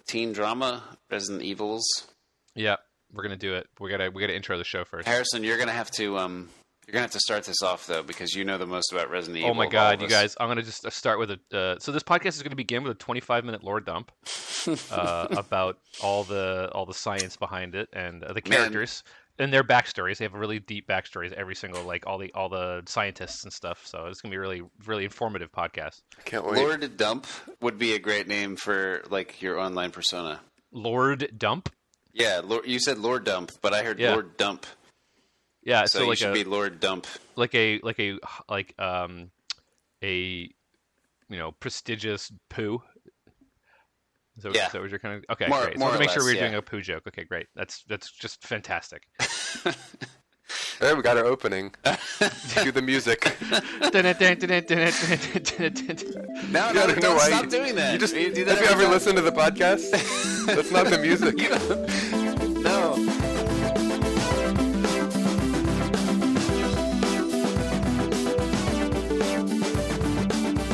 Teen drama, Resident Evils. Yeah, we're gonna do it. We gotta intro the show first. Harrison, you're gonna have to start this off though, because you know the most about Resident Evil. Oh my God, you guys! I'm gonna just start with a. So this podcast is gonna begin with a 25-minute lore dump about all the science behind it and the characters and their backstories. They have really deep backstories. Every single all the scientists and stuff. So it's gonna be a really really informative podcast. I can't wait. Lord Dump would be a great name for like your online persona. Lord Dump. Yeah, you said Lord Dump, but I heard Lord Dump. Yeah, so you should be Lord Dump. Like a prestigious poo. So what you're kind of okay. Great. So I want to make sure we're doing a poo joke. Okay, great. That's just fantastic. All right, we got our opening. Do the music. No, don't stop doing that. Have you ever listened to the podcast? That's not the music. No.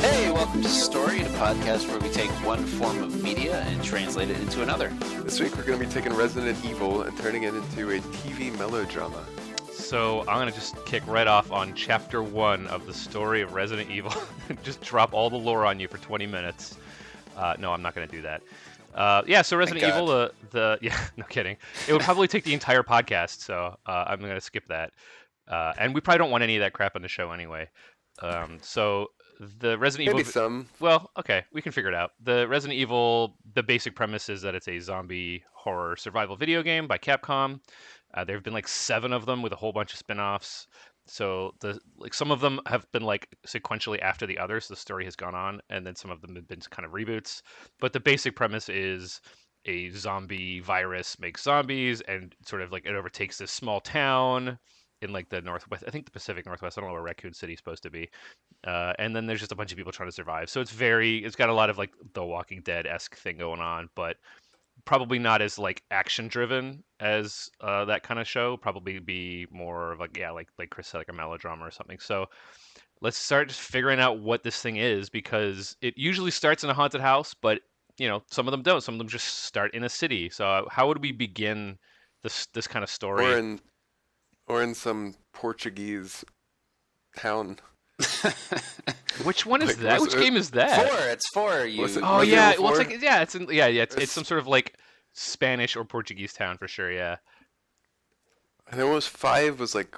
Hey, welcome to Storied, a podcast where we take one form of media and translate it into another. This week we're going to be taking Resident Evil and turning it into a TV melodrama. So I'm going to just kick right off on Chapter 1 of the story of Resident Evil. Just drop all the lore on you for 20 minutes. No, I'm not going to do that. So Resident Evil, no kidding. It would probably take the entire podcast, so I'm going to skip that. And we probably don't want any of that crap on the show anyway. So the Resident Evil... Maybe some. Well, okay, we can figure it out. The Resident Evil, the basic premise is that it's a zombie horror survival video game by Capcom. There have been like 7 of them with a whole bunch of spin-offs. So some of them have been like sequentially after the others. The story has gone on, and then some of them have been kind of reboots. But the basic premise is a zombie virus makes zombies, and sort of like it overtakes this small town in like the Northwest. I think the Pacific Northwest. I don't know where Raccoon City is supposed to be. And then there's just a bunch of people trying to survive. So it's got a lot of like the Walking Dead-esque thing going on, but probably not as like action driven as that kind of show. Probably be more of like Chris said, like a melodrama or something. So let's start just figuring out what this thing is, because it usually starts in a haunted house, but some of them don't. Some of them just start in a city. So how would we begin this kind of story? Or in some Portuguese town. Which one is that? Which game is that? 4. It's 4. Oh yeah. Well, it's some sort of like Spanish or Portuguese town for sure. Yeah. And then 5 was like,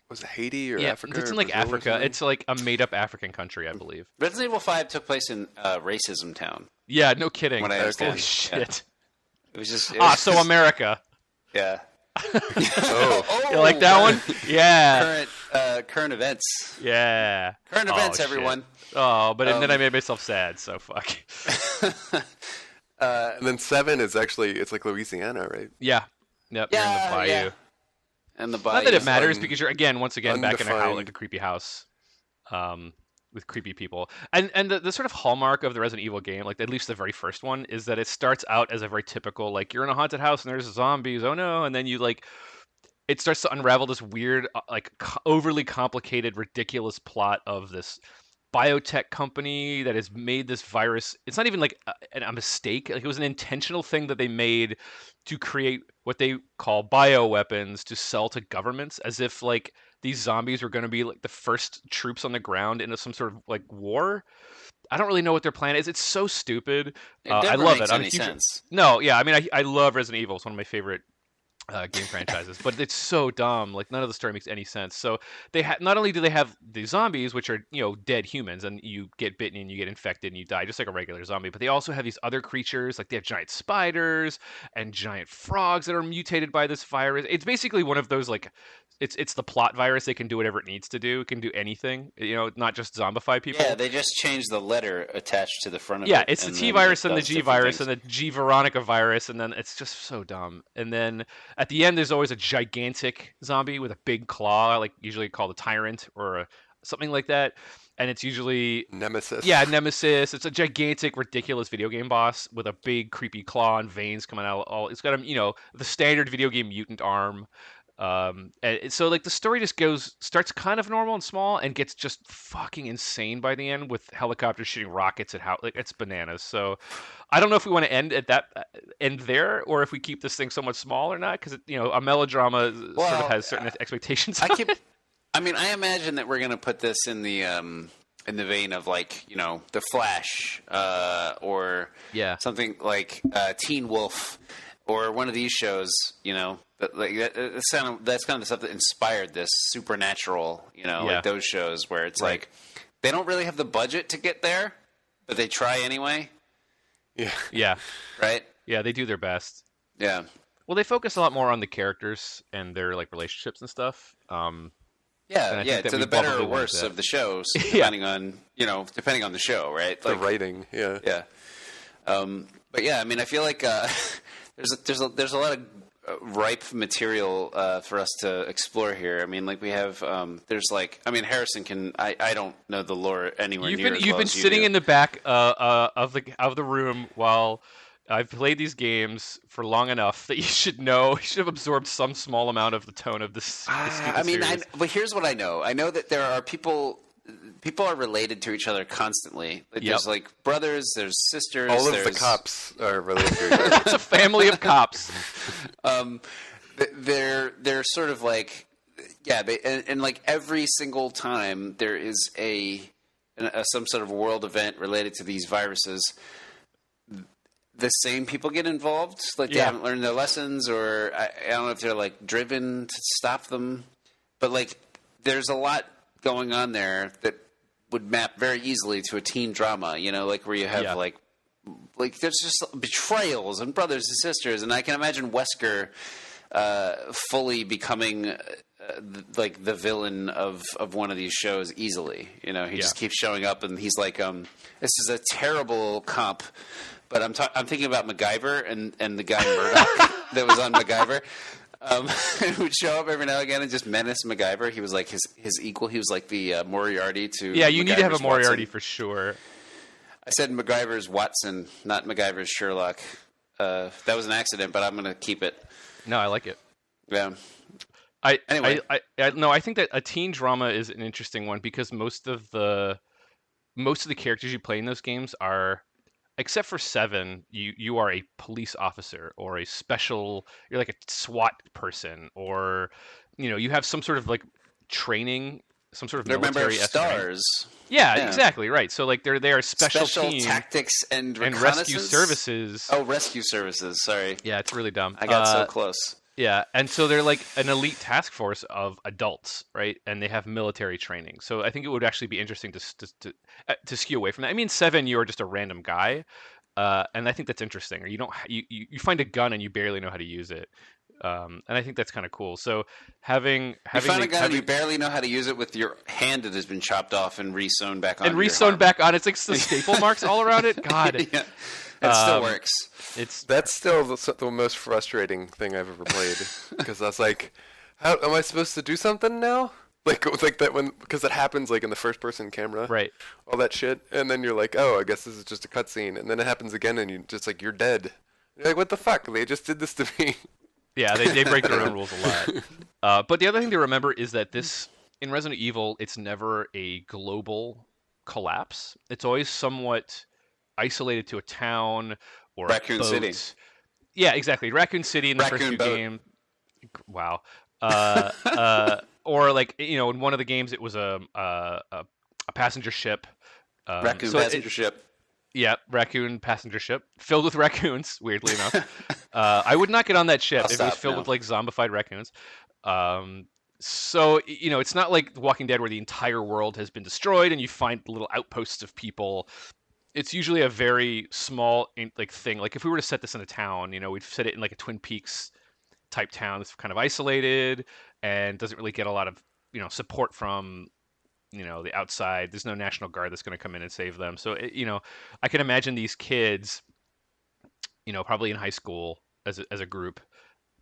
was it Haiti or Africa? It's in like Africa. It's like a made-up African country, I believe. Resident Evil 5 took place in Racism Town. Yeah, no kidding. When I understand. Holy shit. It was just. So America. Yeah. You like that one? Yeah. Current events. Yeah. Current events, everyone. But then I made myself sad, so fuck. And then 7 is actually, it's like Louisiana, right? Yeah. Yep. You're in the bayou. Yeah. And the bayou. Not that it matters, because you're once again back in a creepy house. With creepy people. And the sort of hallmark of the Resident Evil game, like at least the very first one, is that it starts out as a very typical, like, you're in a haunted house and there's zombies, oh no, and then it starts to unravel this weird, overly complicated, ridiculous plot of this biotech company that has made this virus. It's not even like a mistake. Like, it was an intentional thing that they made to create what they call bioweapons to sell to governments, as if like these zombies were going to be like the first troops on the ground into some sort of like war. I don't really know what their plan is. It's so stupid. I love it. Any sense. No, yeah. I mean, I love Resident Evil. It's one of my favorite game franchises, but it's so dumb. Like, none of the story makes any sense. So they not only do they have the zombies, which are dead humans, and you get bitten and you get infected and you die just like a regular zombie, but they also have these other creatures. Like, they have giant spiders and giant frogs that are mutated by this virus. It's basically one of those, like, it's the plot virus. They can do whatever it needs to do. It can do anything. Not just zombify people. Yeah, they just changed the letter attached to the front of it. Yeah, it's the T virus and the G virus and the G Veronica virus, and then it's just so dumb. And then at the end, there's always a gigantic zombie with a big claw, like usually called a tyrant or something like that. And it's usually Nemesis. Yeah, Nemesis. It's a gigantic, ridiculous video game boss with a big, creepy claw and veins coming out. It's got the standard video game mutant arm. And so like the story just starts kind of normal and small and gets just fucking insane by the end with helicopters shooting rockets at how like it's bananas. So I don't know if we want to end there or if we keep this thing somewhat small or not, because a melodrama sort of has certain expectations. I imagine that we're gonna put this in the vein of like The Flash or something like Teen Wolf or one of these shows, but like that's kind of the stuff that inspired this supernatural, like those shows where it's like they don't really have the budget to get there, but they try anyway. Yeah. Right? Yeah, they do their best. Yeah. Well, they focus a lot more on the characters and their like relationships and stuff. To the better or worse of the shows, depending on the show, right? Like, the writing, yeah. But yeah, I mean, I feel like there's a lot of ripe material for us to explore here. I mean, like we have Harrison can. I don't know the lore anywhere near as well You've been as you sitting do. in the back of the room while I've played these games for long enough that you should have absorbed some small amount of the tone of this series. But here's what I know. I know that there are people are related to each other constantly. Like, there's like brothers, there's sisters. All of the cops are related to each other. It's a family of cops. They're sort of like, and like every single time there is some sort of world event related to these viruses, the same people get involved. Like they haven't learned their lessons, or I don't know if they're like driven to stop them. But like, there's a lot going on there that would map very easily to a teen drama. Like where you have like there's just betrayals and brothers and sisters, and I can imagine Wesker fully becoming like the villain of one of these shows easily. He just keeps showing up, and he's like, this is a terrible comp. But I'm thinking about MacGyver and the guy Murdoch that was on MacGyver, who would show up every now and again and just menace MacGyver. He was like his equal. He was like the Moriarty to you need to have a Moriarty Watson. For sure. I said MacGyver's Watson, not MacGyver's Sherlock. That was an accident, but I'm going to keep it. No, I like it. Yeah. Anyway, I think that a teen drama is an interesting one because most of the characters you play in those games are, except for 7, you are a police officer or you're like a SWAT person, or you have some sort of like training, some sort of military stars. Yeah, exactly right. So like they are special team, tactics and rescue services. Oh, rescue services. Sorry. Yeah, it's really dumb. I got so close. Yeah, and so they're like an elite task force of adults, right? And they have military training. So I think it would actually be interesting to skew away from that. I mean, 7, you are just a random guy, and I think that's interesting. Or you find a gun and you barely know how to use it, and I think that's kind of cool. So having you find a gun and you barely know how to use it with your hand that has been chopped off and re-sewn back on. And re-sewn back on. It's like the staple marks all around it. God. Yeah. It still works. That's still the most frustrating thing I've ever played, because I was like, "How am I supposed to do something now?" Like that because it happens like in the first-person camera, right? All that shit, and then you're like, "Oh, I guess this is just a cutscene," and then it happens again, and you're dead. You're like, "What the fuck? They just did this to me." Yeah, they break their own rules a lot. But the other thing to remember is that in Resident Evil, it's never a global collapse. It's always somewhat isolated to a town or Raccoon City. Yeah, exactly. Raccoon City in the first few games. Wow. Or like in one of the games, it was a passenger ship. Raccoon passenger ship. Yeah, raccoon passenger ship filled with raccoons. Weirdly enough, I would not get on that ship if it was filled with like zombified raccoons. So it's not like The Walking Dead where the entire world has been destroyed and you find little outposts of people. It's usually a very small like thing. Like if we were to set this in a town, we'd set it in like a Twin Peaks type town that's kind of isolated and doesn't really get a lot of support from the outside. There's no National Guard that's going to come in and save them. So I can imagine these kids, probably in high school as a group,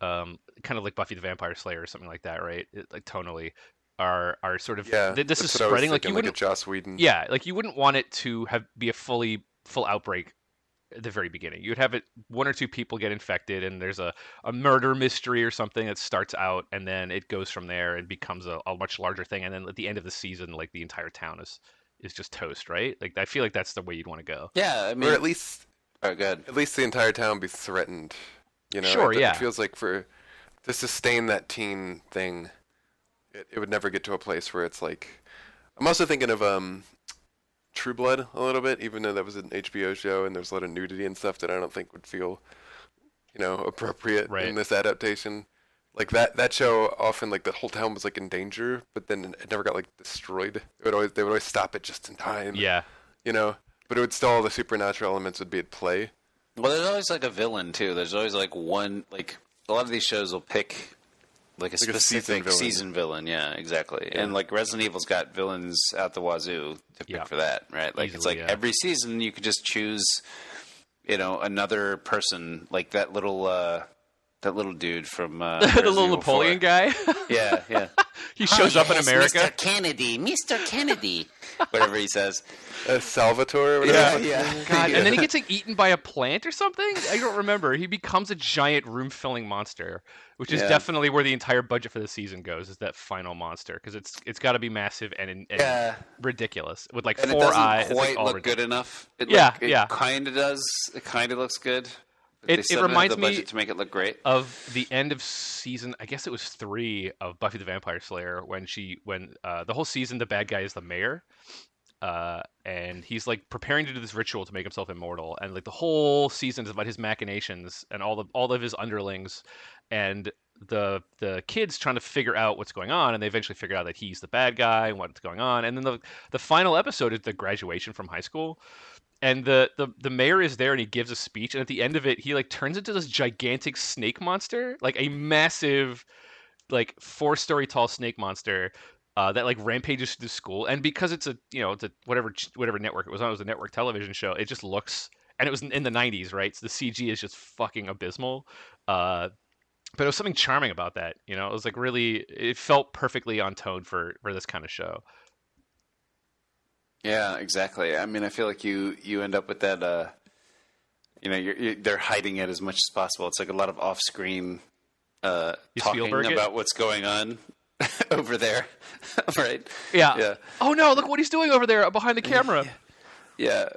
kind of like Buffy the Vampire Slayer or something like that, right? Like tonally. Are sort of this is spreading like you wouldn't like a Joss Whedon. Yeah, like you wouldn't want it to be a full outbreak at the very beginning. You'd have it, one or two people get infected, and there's a murder mystery or something that starts out, and then it goes from there and becomes a much larger thing. And then at the end of the season, like the entire town is just toast, right? Like I feel like that's the way you'd want to go. Yeah, I mean, Or at least, oh, good. at least the entire town be threatened. You know, Sure, yeah. It feels like to sustain that teen thing, it would never get to a place where it's like. I'm also thinking of True Blood a little bit, even though that was an HBO show and there's a lot of nudity and stuff that I don't think would feel, appropriate in this adaptation. Like that show, often like the whole town was like in danger, but then it never got like destroyed. They would always stop it just in time. Yeah. But it would still, all the supernatural elements would be at play. Well, there's always like a villain too. There's always like one, like a lot of these shows will pick like a specific season villain. Yeah, exactly. Yeah. And like Resident Evil's got villains out the wazoo to pick for that, right? Like it's like every season you could just choose, another person, like that little dude from the little Napoleon 4. guy. Yeah. He shows up in America. Mr. Kennedy, whatever he says. Salvatore or whatever. Yeah. God, and then he gets like eaten by a plant or something? I don't remember. He becomes a giant room-filling monster, which is definitely where the entire budget for the season goes, is that final monster, because it's got to be massive and ridiculous with like and 4 eyes. It doesn't quite like, look good enough. It kind of does. It kind of looks good. It reminds me to make it look great of the end of season. I guess it was 3 of Buffy the Vampire Slayer when the whole season the bad guy is the mayor, and he's like preparing to do this ritual to make himself immortal, and like the whole season is about his machinations and all of his underlings, and the kids trying to figure out what's going on, and they eventually figure out that he's the bad guy and what's going on, and then the final episode is the graduation from high school. And the mayor is there and he gives a speech, and at the end of it he like turns into this gigantic snake monster, like a massive, like 4-story tall snake monster that like rampages through the school. And because it's a whatever network it was on, it was a network television show. It just looks, and it was in the 90s, right? So the CG is just fucking abysmal. But it was something charming about that. It was like it felt perfectly on tone for this kind of show. Yeah, exactly. I mean, I feel like you end up with that. They're hiding it as much as possible. It's like a lot of off-screen talking about what's going on over there, right? Yeah. Oh no! Look what he's doing over there behind the camera. Yeah.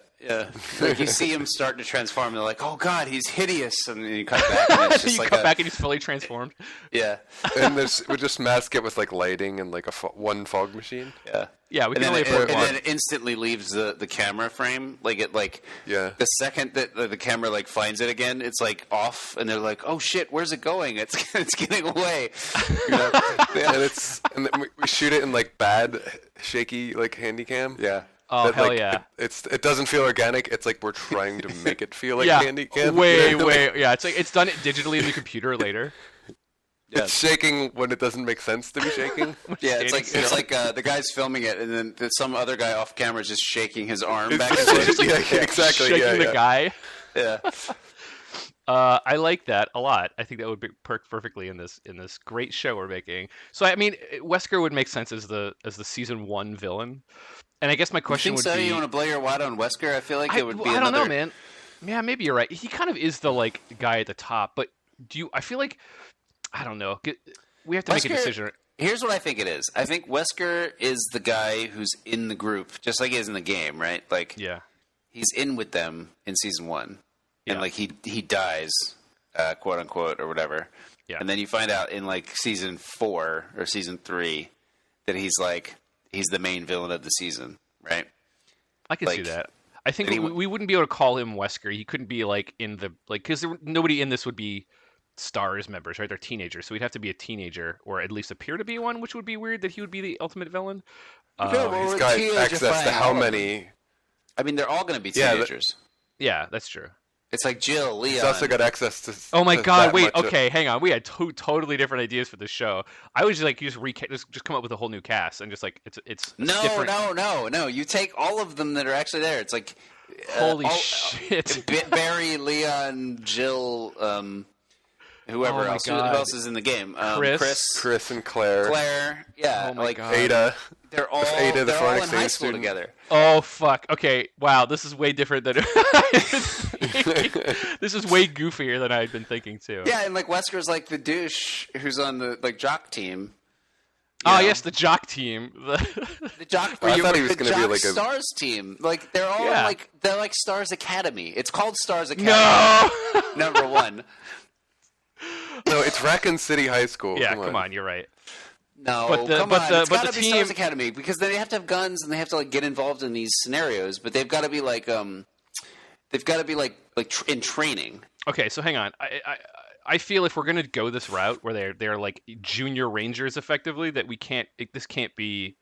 Like you see him starting to transform, and they're like, "Oh God, he's hideous!" And then you cut back, and it's just back, and he's fully transformed. Yeah. And we just mask it with like lighting and like one fog machine. Yeah, we can only afford one. And then it instantly leaves the camera frame. The second that the camera like finds it again, it's like off, and they're like, "Oh shit, where's it going? It's getting away." And we shoot it in like bad, shaky like handy cam. Yeah. Oh, hell yeah. It doesn't feel organic. It's like we're trying to make it feel like candy cam. Way. Yeah, it's like it's done it digitally in the computer later. It's shaking when it doesn't make sense to be shaking. Yeah, it's like the guy's filming it, and then some other guy off camera is just shaking his arm back and forth. Exactly. Shaking the guy. Yeah. I like that a lot. I think that would perk perfectly in this great show we're making. So I mean, Wesker would make sense as the season 1 villain. And I guess my question would be... You want to blow your wad on Wesker? I feel like it would be another... I don't know, man. Yeah, maybe you're right. He kind of is the like guy at the top, but I feel like... I don't know. We have to make a decision. Here's what I think it is. I think Wesker is the guy who's in the group, just like he is in the game, right? Like, he's in with them in season 1. And like he dies, quote unquote, or whatever. Yeah. And then you find out in like season 4 or season 3 that he's the main villain of the season, right? I can see that. I think we wouldn't be able to call him Wesker. He couldn't be like in the because nobody in this would be STARS members, right? They're teenagers, so he'd have to be a teenager or at least appear to be one, which would be weird that he would be the ultimate villain. He's got access to how many? I mean, they're all going to be teenagers. Yeah, that's true. It's like Jill, Leon. He's also got access to. Oh my God! Wait. Okay, hang on. We had two totally different ideas for this show. I was just like, just come up with a whole new cast and just like it's different. No. You take all of them that are actually there. It's like holy shit. Barry, Leon, Jill. whoever Oh my else. Who God. else is in the game? Chris and Claire. Claire. Yeah, Oh my God. Ada. they're all Ada, the they're all foreign in exchange high school student. together. Oh fuck. Okay. Wow. This is way different than I've been thinking. This is way goofier than I had been thinking too. Yeah, and like Wesker's like the douche who's on the like jock team. Oh know? yes, the jock team. The jock. I thought he was the gonna be Jock like a- Stars team. Like they're all Yeah. like they're like Stars Academy. It's called Stars Academy. No. Number one. No, it's Raccoon City High School. Yeah. Come on. You're right. No, But the- come but on. the- It's but gotta the be Stars team- Academy because they have to have guns and they have to like get involved in these scenarios. But they've got to be like they've got to be like in training. Okay. So hang on. I feel if we're gonna go this route where they're like junior rangers effectively, that we can't. This can't be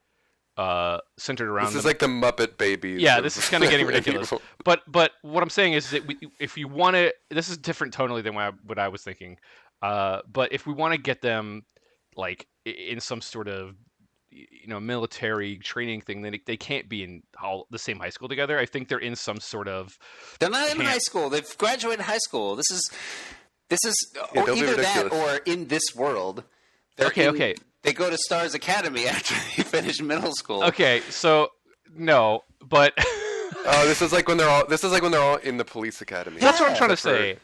centered around. This is them. like the Muppet Babies. Yeah, of this is kind of getting ridiculous. people. But what I'm saying is that if you want to, this is different tonally than what I was thinking. But if we want to get them like in some sort of military training thing, then they can't be in the same high school together. I think they're in some sort of. They're not in Camp. high school. They've graduated high school. This is Yeah, or don't be either that ridiculous. or in this world. They're Okay. They go to Stars Academy after they finish middle school. Okay, so no, but Oh, this is like when they're all in the police academy. that's what I'm Yeah. trying to Except for- say.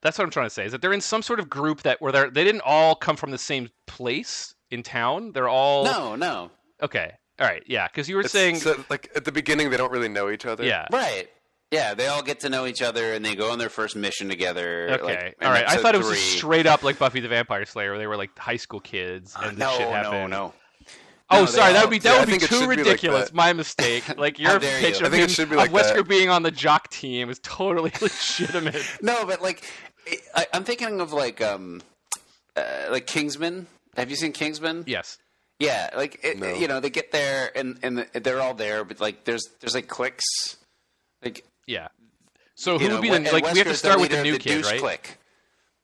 That's what I'm trying to say is that they're in some sort of group that where they didn't all come from the same place in town. They're all No. Okay. All right. Yeah, because you were It's saying so, like at the beginning they don't really know each other. yeah. Right. Yeah, they all get to know each other and they go on their first mission together. Okay. Like, in All right. I episode thought it was 3. just straight up like Buffy the Vampire Slayer, where they were like high school kids and this shit happened. No. Oh, No, sorry. they That all- would Yeah, I be think it too should be like ridiculous. that. My mistake. Like your dare you. pitch I of, think it him- should be of like Wesker that. being on the jock team is totally legitimate. No, but like I'm thinking of like Kingsman. Have you seen Kingsman? Yes. Yeah, like No. they get there and they're all there, but like there's like cliques. Like Yeah. So who you know, would be the and like? We have to Wesker's start with leader the of new kid, douche right? clique.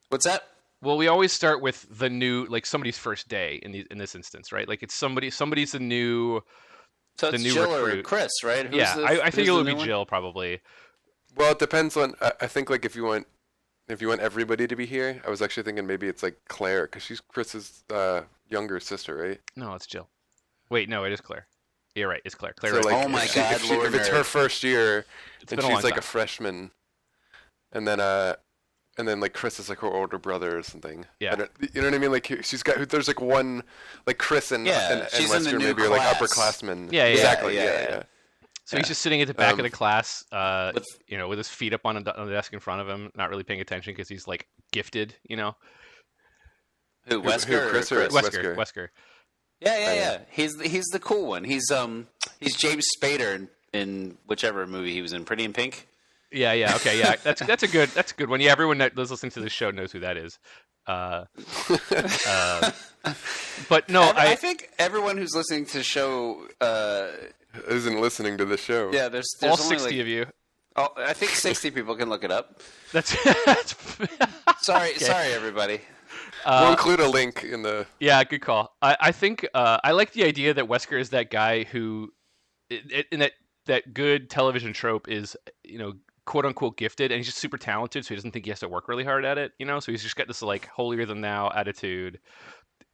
What's that? Well, we always start with the new, like somebody's first day in this instance, right? Like it's somebody's the new. So The it's new Jill or recruit. Chris, right? Who's Yeah, the- I who's think it the would new be one? Jill probably. Well, it depends on. I think like if you want everybody to be here, I was actually thinking maybe it's like Claire because she's Chris's younger sister, right? No, it's Jill. Wait, no, it is Claire. You're right. It's Claire. Claire. So right. like, Oh my if God, Lord if it's her Nerd. first year It's and been a long she's like time. a freshman, and then like Chris is like her older brother or something. Yeah. I don't- you know what I mean? Like she's got there's like one like Chris and Yeah, and she's in the Wesker new maybe are like class. upperclassmen. Yeah, yeah, exactly. yeah, Yeah, yeah. yeah. So he's just sitting at the back of the class, With- with his feet up on the desk in front of him, not really paying attention because he's like gifted, Who, Who, Wesker or Chris or Chris? Wesker. Wesker. Yeah. He's the cool one. He's James Spader in whichever movie he was in, Pretty in Pink. Yeah, okay, yeah. That's a good one. Yeah, everyone that's listening to this show knows who that is. But no, I think everyone who's listening to the show, Isn't listening to the show. yeah, there's all only 60 of you. Oh, I think 60 people can look it up. That's Sorry, everybody. We'll include a link in the. Yeah, good call. I think I like the idea that Wesker is that guy who, in that good television trope is, quote unquote gifted, and he's just super talented, so he doesn't think he has to work really hard at it. So he's just got this like holier than thou attitude,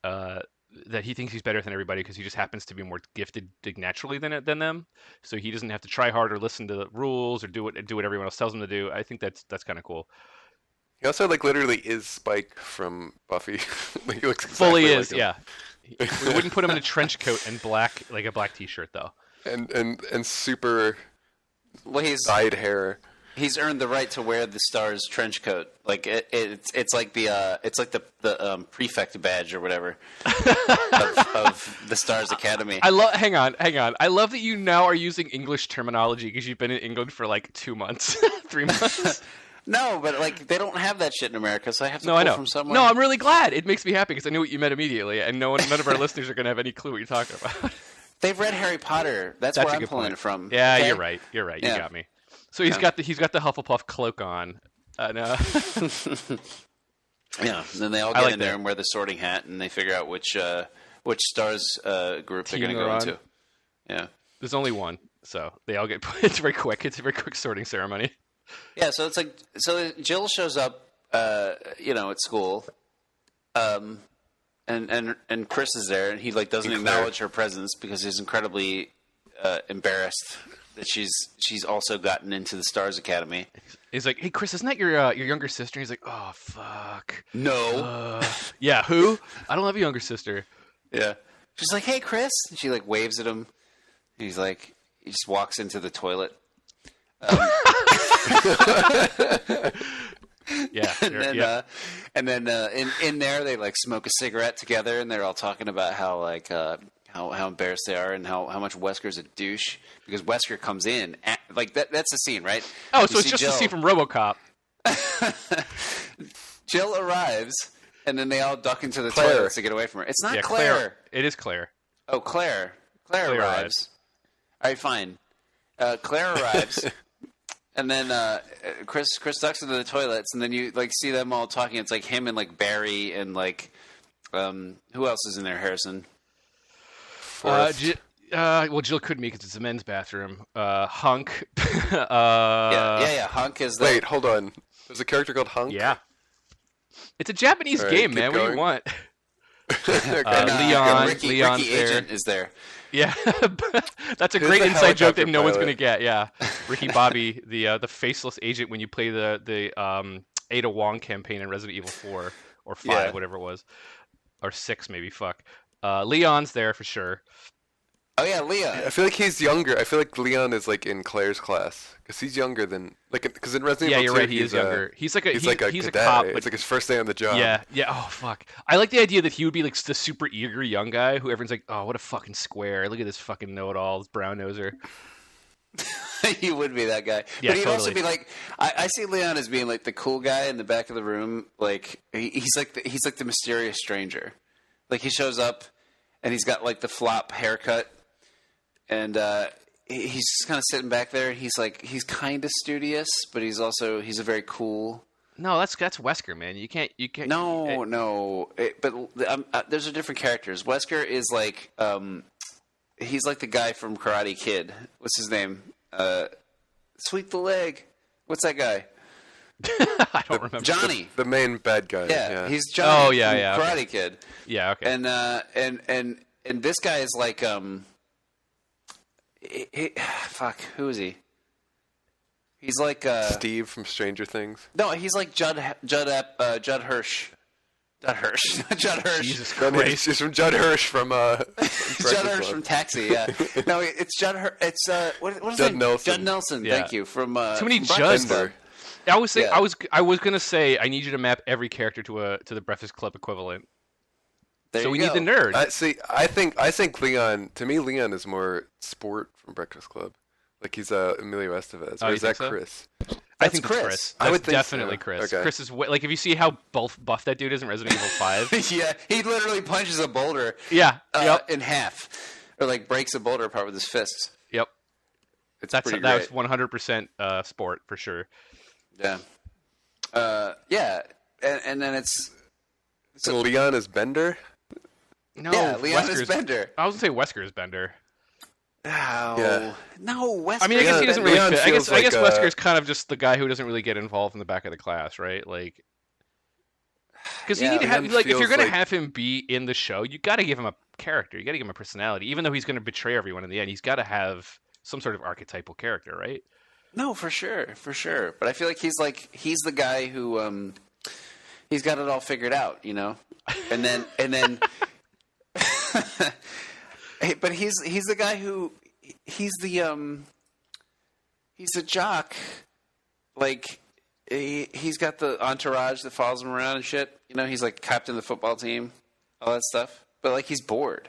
that he thinks he's better than everybody because he just happens to be more gifted naturally than them. So he doesn't have to try hard or listen to the rules or do what everyone else tells him to do. I think that's kind of cool. He also like literally is Spike from Buffy. Like, he looks Fully exactly is, like him. yeah. We wouldn't put him in a trench coat and a black t-shirt though. And super Well, dyed hair. he's earned the right to wear the Stars trench coat. Like it's like the prefect badge or whatever of the Stars Academy. Hang on. I love that you now are using English terminology because you've been in England for like 2 months, 3 months. No, but like they don't have that shit in America, so I have to No, pull I know. from somewhere. No, I'm really glad. It makes me happy because I knew what you meant immediately, and none of our listeners are going to have any clue what you're talking about. They've read Harry Potter. That's That's where a I'm good pulling point. it from. Yeah, okay? you're right. You Yeah. got me. So he's got the Hufflepuff cloak on. No. Yeah, and then they all I get like in there that. and wear the sorting hat, and they figure out which Stars group Team they're going to they're go on. into. Yeah. There's only one, so they all get put. It's very quick. It's a very quick sorting ceremony. Yeah, so it's like Jill shows up at school. And Chris is there, and he like doesn't acknowledge her presence because he's incredibly embarrassed that she's also gotten into the Stars Academy. He's like, "Hey, Chris, isn't that your younger sister?" And he's like, "Oh, fuck. No. Yeah, who? I don't have a younger sister." Yeah. She's like, "Hey, Chris." And she like waves at him. And he's like, he just walks into the toilet. Yeah. And then in there they like smoke a cigarette together, and they're all talking about how like how embarrassed they are and how much Wesker's a douche because Wesker comes in like that's the scene, right? Oh, so it's just the scene from RoboCop. Jill arrives, and then they all duck into the toilets to get away from her. It's not Claire. It is Claire. Oh, Claire arrives. All right, fine. Claire arrives. And then Chris ducks into the toilets, and then you like see them all talking. It's like him and like Barry and like who else is in there? Harrison. Well, Jill couldn't make it. It's a men's bathroom. Hunk. Yeah. Hunk is. Wait, hold on. There's a character called Hunk. Yeah. It's a Japanese game, man. Going. What do you want? Leon's Ricky there. Agent is there. Yeah, that's a great inside joke that no one's gonna get. Yeah, Ricky Bobby, the faceless agent when you play the Ada Wong campaign in Resident Evil 4 or 5, whatever it was, or 6 maybe. Fuck, Leon's there for sure. Oh yeah, Leon. I feel like he's younger. I feel like Leon is like in Claire's class because he's younger than because in Resident Evil 2 you're right. He is younger. He's like a cadet. cop. But it's like his first day on the job. Yeah. Oh fuck. I like the idea that he would be like the super eager young guy who everyone's like, oh, what a fucking square. Look at this fucking know-it-all, this brown noser. He would be that guy. Yeah, but he'd totally. also be like, I see Leon as being like the cool guy in the back of the room. Like he's like the mysterious stranger. Like he shows up and he's got like the flop haircut. And he's just kind of sitting back there. He's kind of studious, but he's a very cool. No, that's Wesker, man. You can't. No. But those are different characters. Wesker is like he's like the guy from Karate Kid. What's his name? Sweep the leg. What's that guy? I don't remember. Johnny, the main bad guy. Yeah, he's Johnny. Oh yeah, from Karate okay. Kid. Yeah, okay. And this guy is like fuck, who is he? He's like Steve from Stranger Things. No, he's like Judd Hirsch. Judd Hirsch. Judd Hirsch. Jesus Christ. He's from Judd Hirsch from Judd Hirsch from Taxi. Yeah. No, it's Judd Hirsch. It's what is Judd it? Nelson. Judd Nelson. Yeah. Thank you. From too many from Judds. Breakfast Club. I was gonna say I need you to map every character to the Breakfast Club equivalent. There so we you need go. the nerd. I think Leon. To me, Leon is more sport from Breakfast Club. Like he's Emilio Estevez. Or is that so? Chris? I think Chris. it's Chris. I That's would think definitely so. Chris. Okay. Chris is like if you see how buff that dude is in Resident Evil 5. Yeah, he literally punches a boulder. Yeah. In half, or like breaks a boulder apart with his fists. Yep. That was 100% sport for sure. Yeah. Yeah, and then it's. So Leon is Bender. No, Yeah, Leon is Wesker's Bender. I was gonna say Wesker is Bender. Oh, Yeah. no, Wesker. I mean, I guess he doesn't really Leon fit. I guess feels like, Wesker's kind of just the guy who doesn't really get involved in the back of the class, right? Like, because you need to have Leon like if you're feels gonna like- have him be in the show, you got to give him a character. You got to give him a personality, even though he's gonna betray everyone in the end. He's got to have some sort of archetypal character, right? No, for sure. But I feel like he's the guy who he's got it all figured out, you know. And then but he's the guy who he's a jock. Like he's got the entourage that follows him around and shit. You know, he's like captain of the football team, all that stuff. But like he's bored,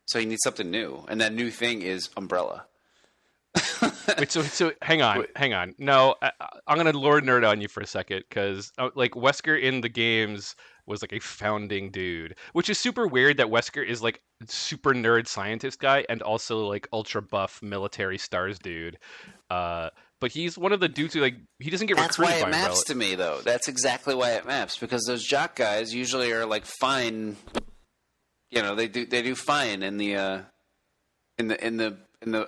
so he needs something new, and that new thing is Umbrella. Wait, so hang on. No, I'm gonna Lord Nerd on you for a second because like Wesker in the games was like a founding dude, which is super weird that Wesker is like super nerd scientist guy and also like ultra buff military stars dude. But he's one of the dudes who like he doesn't get That's recruited why it by maps Umbrella. to me, though. That's exactly why it maps, because those jock guys usually are like fine. You know, they do fine in the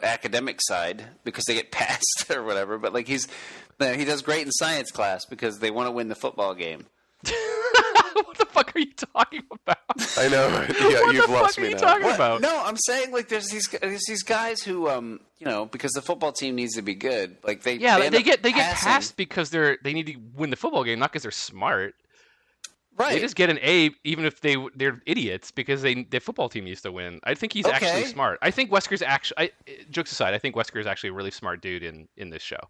academic side because they get passed or whatever. But like he's No, he does great in science class because they want to win the football game. What the fuck are you talking about? I know. Yeah, What you've the lost fuck are me you now. talking What? about? No, I'm saying like there's these guys who because the football team needs to be good. Like they They get passing. passed because they need to win the football game, not because they're smart. Right. They just get an A even if they're idiots because their football team needs to win. I think he's actually smart. I think Wesker's actually jokes aside, I think Wesker is actually a really smart dude in this show.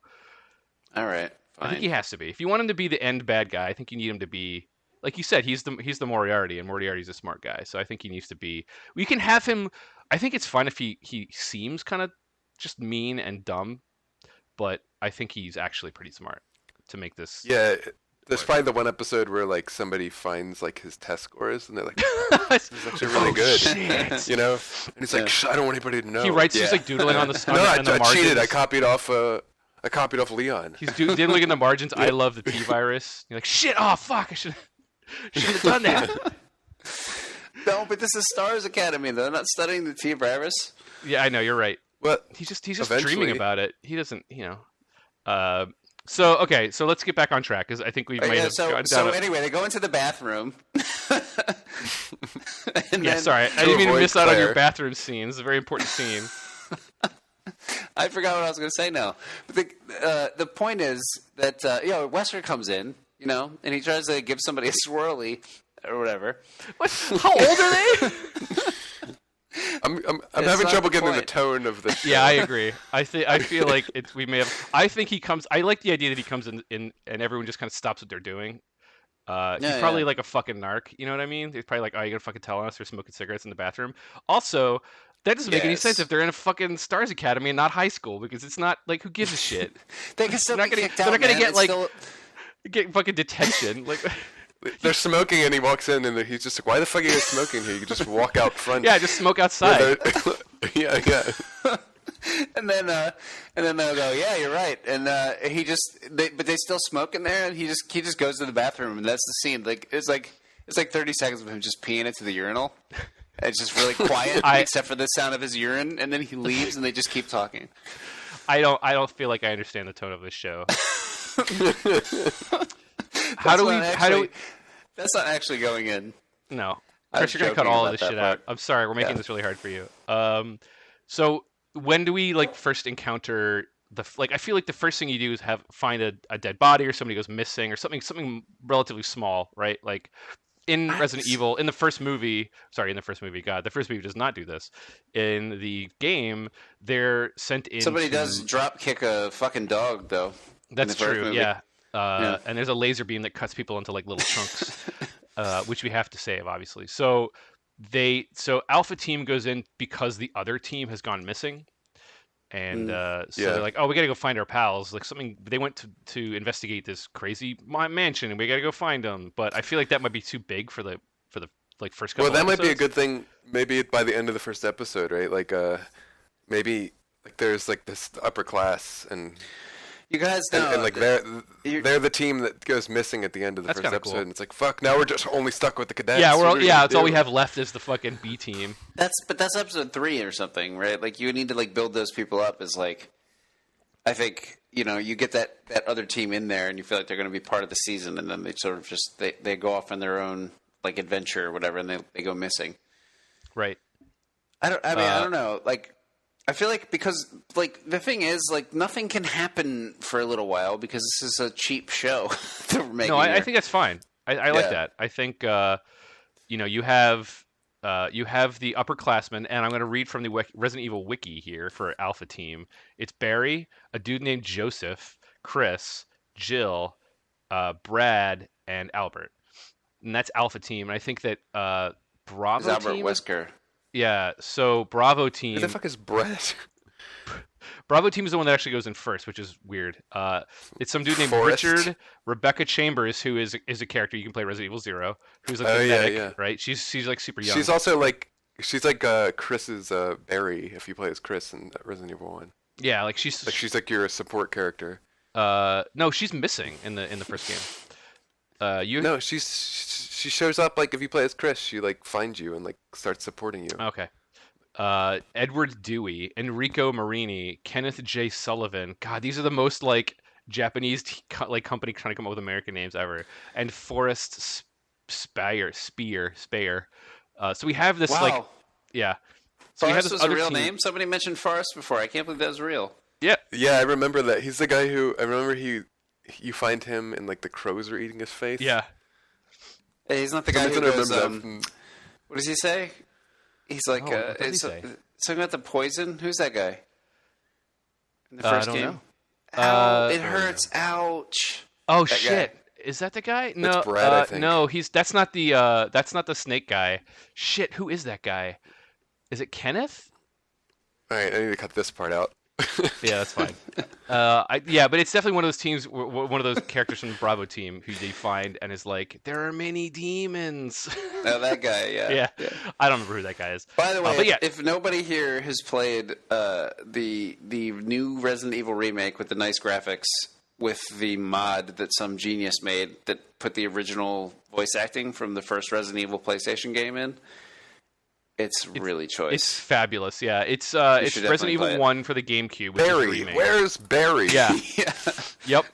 All right. Fine. I think he has to be. If you want him to be the end bad guy, I think you need him to be like you said. He's the Moriarty, and Moriarty's a smart guy. So I think he needs to be. We can have him. I think it's fine if he seems kind of just mean and dumb, but I think he's actually pretty smart to make this. Yeah, there's probably the one episode where like somebody finds like his test scores, and they're like, "This is actually really good," Shit. you know. And he's like, I don't want anybody to know. He writes just like doodling on the No, on I the margins. cheated. I copied off Leon. He's doodling in the margins. I love the T virus. You're like, shit. Oh fuck! I should have done that. No, but this is Stars Academy. They're not studying the T virus. Yeah, I know. You're right. Well, He's just eventually. dreaming about it. He doesn't, So okay, so let's get back on track because I think we might have gotten down. Anyway, they go into the bathroom. Sorry, I didn't mean to miss out on your Claire. bathroom scene. It's a very important scene. I forgot what I was going to say now. But the point is that Wesker comes in, and he tries to give somebody a swirly or whatever. What? How old are they? I'm It's having not trouble the getting the point. tone of this. Yeah, I agree. I feel like we may have. I think he comes. I like the idea that he comes in and everyone just kind of stops what they're doing. He's probably like a fucking narc. You know what I mean? He's probably like, "Oh, you're gonna fucking tell us they're smoking cigarettes in the bathroom." Also, that doesn't make any Yes. sense if they're in a fucking Stars Academy and not high school because it's not like who gives a shit. They can still They're be not gonna- kicked they're out, not gonna man. get, It's like- still- Get fucking detention. Like, They're smoking, and he walks in, and he's just like, "Why the fuck are you guys smoking here? You could just walk out front." yeah, just smoke outside. Yeah. and then they'll go, "Yeah, you're right." And but they still smoke in there, and he just goes to the bathroom, and that's the scene. It's like 30 seconds of him just peeing into the urinal. And it's just really quiet, except for the sound of his urine, and then he leaves, and they just keep talking. I don't feel like I understand the tone of this show. How do we? That's not actually going in. No, I was Chris, you're gonna cut joking all of about this that shit part. out. I'm sorry, we're making this really hard for you. So when do we first encounter I feel like the first thing you do is find a dead body or somebody goes missing or something relatively small, right? Like in Resident Evil, in the first movie, God, the first movie does not do this. In the game, they're sent in. Somebody does drop kick a fucking dog, though. That's in the first true, movie. yeah. Yeah. And there's a laser beam that cuts people into little chunks, which we have to save, obviously. So Alpha Team goes in because the other team has gone missing, and they're like, "Oh, we gotta go find our pals." Like they went to investigate this crazy mansion, and we gotta go find them. But I feel like that might be too big for the first couple. Well, that might be a episodes. good thing. Maybe by the end of the first episode, right? Maybe there's this upper class and. You guys know, And they're the team that goes missing at the end of the That's first kinda episode, cool. and it's like, fuck, now we're just only stuck with the cadets. Yeah, What are we that's all gonna we do? have left is the fucking B team. that's episode 3 or something, right? Like you need to build those people up as I think you get that other team in there, and you feel like they're going to be part of the season, and then they sort of just they go off on their own adventure or whatever, and they go missing. Right. I don't know. I feel like because the thing is nothing can happen for a little while because this is a cheap show that we're making. No, I here. think that's fine. I like Yeah. that. I think you have the upperclassmen, and I'm going to read from the Resident Evil wiki here for Alpha Team. It's Barry, a dude named Joseph, Chris, Jill, Brad, and Albert, and that's Alpha Team. And I think that Bravo It's Albert Team. Wesker. Yeah, so Bravo Team. Who the fuck is Brett? Bravo Team is the one that actually goes in first, which is weird. It's some dude named Forrest. Richard. Rebecca Chambers, who is a character you can play Resident Evil 0, who's the medic, right? She's super young. She's also she's like Chris's Barry if you play as Chris in Resident Evil 1. Yeah, she's your support character. no, she's missing in the first game. No, she shows up if you play as Chris, she finds you and starts supporting you. Okay. Edward Dewey, Enrico Marini, Kenneth J. Sullivan. God, these are the most Japanese company trying to come up with American names ever, and Forrest Speyer. So we have this Wow. yeah. So we have Forrest this was a other real team. name? Somebody mentioned Forrest before. I can't believe that was real. Yeah. Yeah, I remember that. He's the guy who I remember you find him and like the crows are eating his face. Yeah. Hey, he's not the For guy some who reason I goes, remember that from- what does he say? He's like, Oh, what does he say? something about the poison? Who's that guy? In the I first don't game? know. Ow, it hurts. Ouch. Oh That shit! Is that the guy? No, That's Brad, I think. no, that's not the snake guy. Shit, who is that guy? Is it Kenneth? All right, I need to cut this part out. Yeah, that's fine. But it's definitely one of those teams, one of those characters from the Bravo team who they find and is like, there are many demons. Oh, that guy, yeah. Yeah. I don't remember who that guy is. By the way, but yeah. if nobody here has played the new Resident Evil remake with the nice graphics, with the mod that some genius made that put the original voice acting from the first Resident Evil PlayStation game in, it's really choice. It's fabulous. Yeah, it's definitely Resident Evil play it. 1 for the GameCube. Which is the Barry, remake. where's Barry? Yeah. Yeah. Yep.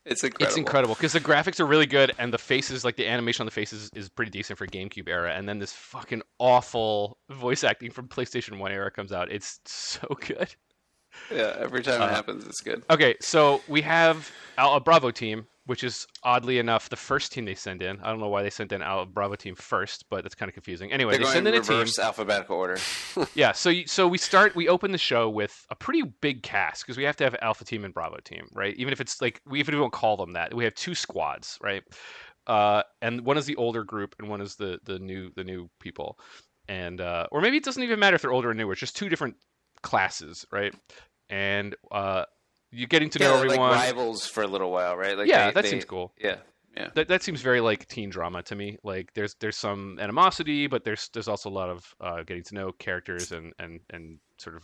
It's incredible. It's incredible because the graphics are really good and the faces, like the animation on the faces, is pretty decent for GameCube era. And then this fucking awful voice acting from PlayStation 1 era comes out. It's so good. Yeah, every time it happens, it's good. Okay, so we have a Bravo team, which is oddly enough the first team they send in. I don't know why they sent in a Bravo team first, but that's kind of confusing. Anyway, They're they going send in a team. reverse alphabetical order. Yeah, so we open the show with a pretty big cast because we have to have Alpha team and Bravo team, right? Even if it's like we don't call them that, we have two squads, right? And one is the older group and one is the new people, and or maybe it doesn't even matter if they're older or newer. It's just two different classes, right? And you're getting to know They're everyone. like rivals for a little while, right? Like Yeah, that seems cool. Yeah, yeah. That seems very like teen drama to me. Like there's some animosity, but there's also a lot of getting to know characters and sort of